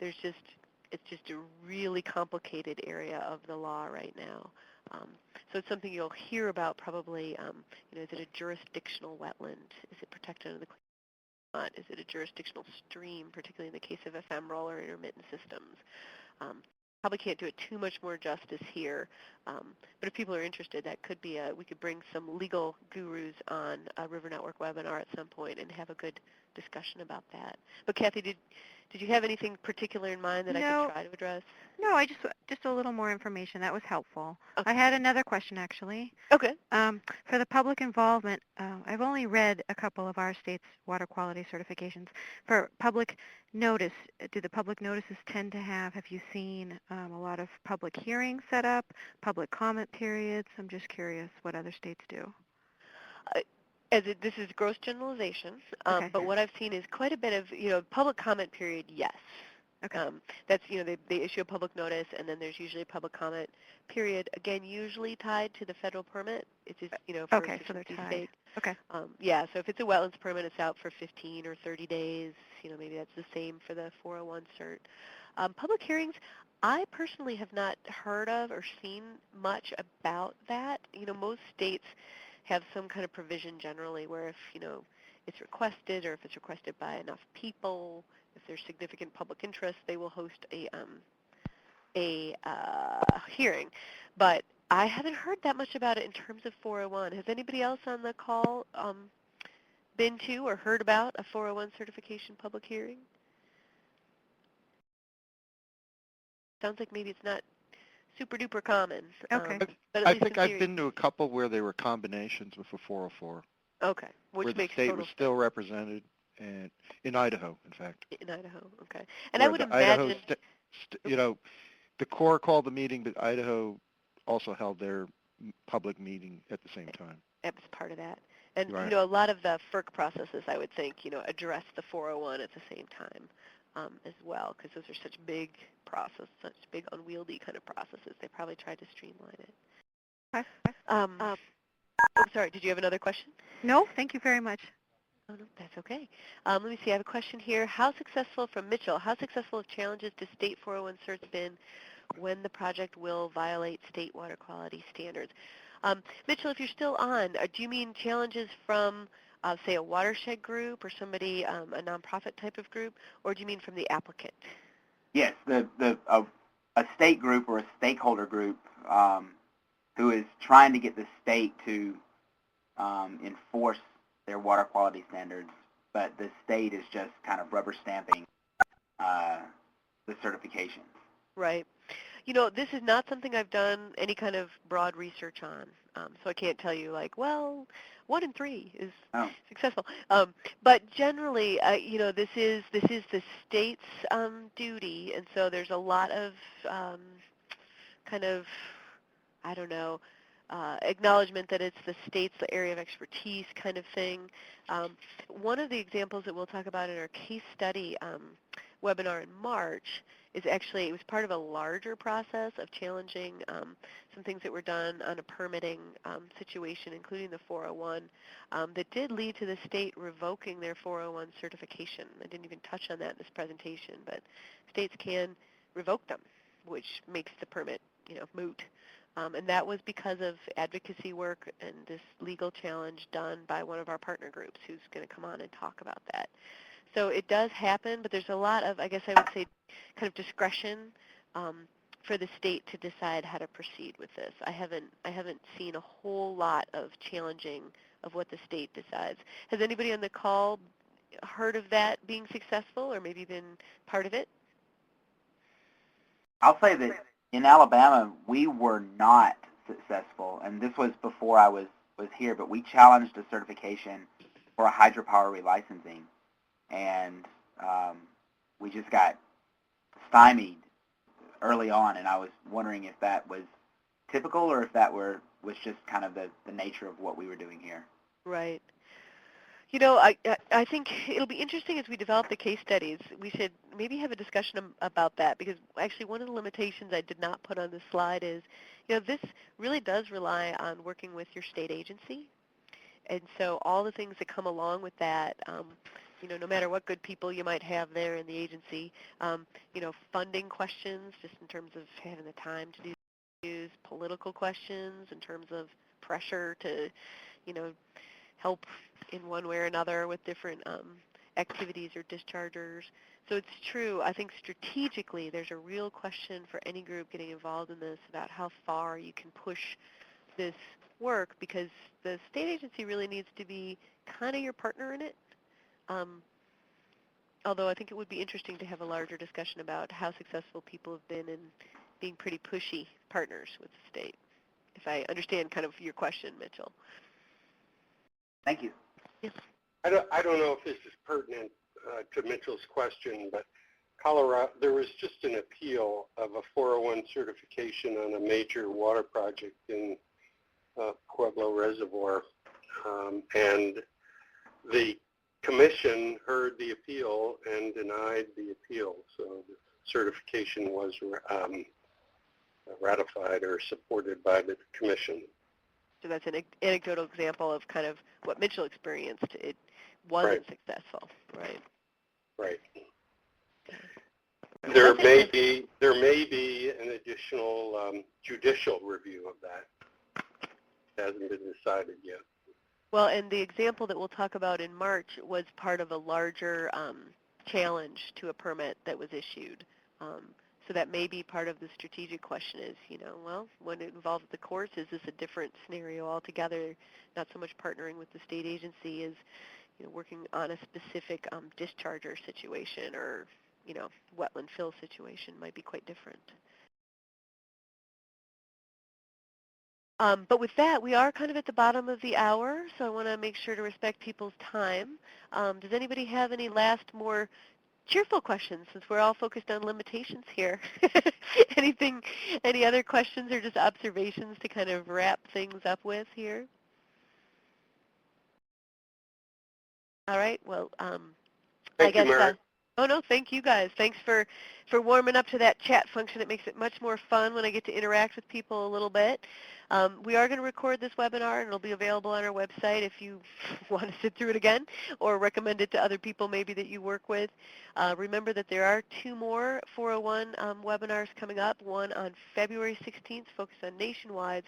It's just a really complicated area of the law right now. So it's something you'll hear about probably, is it a jurisdictional wetland? Is it protected under the Clean Water Act? Is it a jurisdictional stream, particularly in the case of ephemeral or intermittent systems? Probably can't do it too much more justice here, but if people are interested, that could be we could bring some legal gurus on a River Network webinar at some point and have a good discussion about that. But Kathy, did you have anything particular in mind that I could try to address? No, I just a little more information. That was helpful. Okay. I had another question, actually. Okay. For the public involvement, I've only read a couple of our state's water quality certifications. For public notice, do the public notices tend to have you seen a lot of public hearings set up, public comment periods? I'm just curious what other states do. This is gross generalization, Okay. but what I've seen is quite a bit of, public comment period, yes. Okay. That's, they issue a public notice, and then there's usually a public comment period, again, usually tied to the federal permit. It's just, for Okay, so they're tied. state. Okay. Yeah, so if it's a wetlands permit, it's out for 15 or 30 days. Maybe that's the same for the 401 cert. Public hearings, I personally have not heard of or seen much about that. Most states have some kind of provision generally where if, it's requested, or if it's requested by enough people, if there's significant public interest, they will host a hearing. But I haven't heard that much about it in terms of 401. Has anybody else on the call been to or heard about a 401 certification public hearing? Sounds like maybe it's not super duper common. Okay. But at I least think in I've theory. been to a couple where they were combinations with a 404, Okay, which where the makes state total was still represented, and in Idaho, in fact. in Idaho. Okay, and I where would the Idaho imagine. the Corps called the meeting, but Idaho also held their public meeting at the same time. That was part of that. And, Right. a lot of the FERC processes, I would think, address the 401 at the same time as well, because those are such big processes, such big unwieldy kind of processes. They probably tried to streamline it. Okay. Oh, sorry, did you have another question? No, thank you very much. Oh, no, that's okay. Let me see, I have a question here. How successful, from Mitchell, how successful have challenges to state 401 certs been when the project will violate state water quality standards? Mitchell, if you're still on, do you mean challenges from, say, a watershed group or somebody, a nonprofit type of group, or do you mean from the applicant? Yes, a state group or a stakeholder group who is trying to get the state to enforce their water quality standards, but the state is just kind of rubber stamping the certification. Right. This is not something I've done any kind of broad research on, so I can't tell you like, well, 1 in 3 is successful. But generally, this is the state's duty, and so there's a lot of kind of, I don't know, acknowledgement that it's the state's area of expertise kind of thing. One of the examples that we'll talk about in our case study webinar in March is actually, it was part of a larger process of challenging some things that were done on a permitting situation, including the 401, that did lead to the state revoking their 401 certification. I didn't even touch on that in this presentation, but states can revoke them, which makes the permit, moot. And that was because of advocacy work and this legal challenge done by one of our partner groups who's going to come on and talk about that. So it does happen, but there's a lot of, I guess I would say, kind of discretion for the state to decide how to proceed with this. I haven't seen a whole lot of challenging of what the state decides. Has anybody on the call heard of that being successful or maybe been part of it? I'll say that in Alabama, we were not successful, and this was before I was here, but we challenged a certification for a hydropower relicensing, and we just got stymied early on, and I was wondering if that was typical or if that was just kind of the nature of what we were doing here. Right. You know, I think it'll be interesting as we develop the case studies. We should maybe have a discussion about that, because actually one of the limitations I did not put on this slide is, you know, this really does rely on working with your state agency. And so all the things that come along with that, you know, no matter what good people you might have there in the agency, you know, funding questions just in terms of having the time to do these, political questions in terms of pressure to, you know, help in one way or another with different activities or dischargers. So it's true, I think strategically there's a real question for any group getting involved in this about how far you can push this work, because the state agency really needs to be kind of your partner in it. Although I think it would be interesting to have a larger discussion about how successful people have been in being pretty pushy partners with the state, if I understand kind of your question, Mitchell. Thank you. Yes. I don't know if this is pertinent to Mitchell's question, but Colorado, there was just an appeal of a 401 certification on a major water project in Pueblo Reservoir, and the commission heard the appeal and denied the appeal, so the certification was ratified or supported by the commission. So that's an anecdotal example of kind of what Mitchell experienced. It wasn't successful, right? Right. There may be an additional judicial review of that. It hasn't been decided yet. Well, and the example that we'll talk about in March was part of a larger challenge to a permit that was issued. So that may be part of the strategic question is, you know, well, when it involves the courts, is this a different scenario altogether? Not so much partnering with the state agency as, you know, working on a specific discharger situation or, you know, wetland fill situation might be quite different. But with that, we are kind of at the bottom of the hour, so I want to make sure to respect people's time. Does anybody have any last more cheerful questions, since we're all focused on limitations here? Any other questions or just observations to kind of wrap things up with here? All right, well, Thank you, Merritt. Oh, no, thank you guys. Thanks for warming up to that chat function. It makes it much more fun when I get to interact with people a little bit. We are going to record this webinar, and it'll be available on our website if you want to sit through it again or recommend it to other people maybe that you work with. Remember that there are 2 more 401 webinars coming up, one on February 16th focused on nationwide,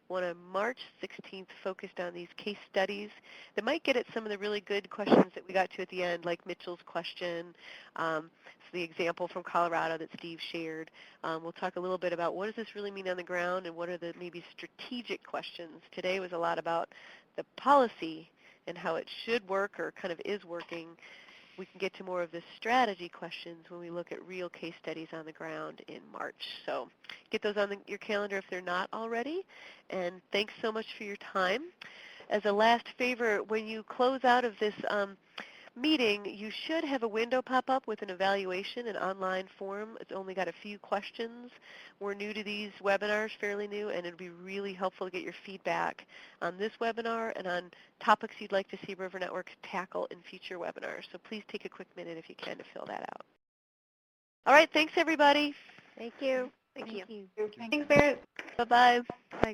one on March 16th focused on these case studies that might get at some of the really good questions that we got to at the end, like Mitchell's question, the example from Colorado that Steve shared. We'll talk a little bit about what does this really mean on the ground and what are the maybe strategic questions. Today was a lot about the policy and how it should work or kind of is working. We can get to more of the strategy questions when we look at real case studies on the ground in March. So get those on your calendar if they're not already. And thanks so much for your time. As a last favor, when you close out of this meeting, you should have a window pop up with an evaluation, an online form. It's only got a few questions. We're new to these webinars, fairly new, and it'd be really helpful to get your feedback on this webinar and on topics you'd like to see River Networks tackle in future webinars. So please take a quick minute if you can to fill that out. All right, thanks everybody. Thank you. Thank you. Thanks, Merritt. Bye-bye. Bye.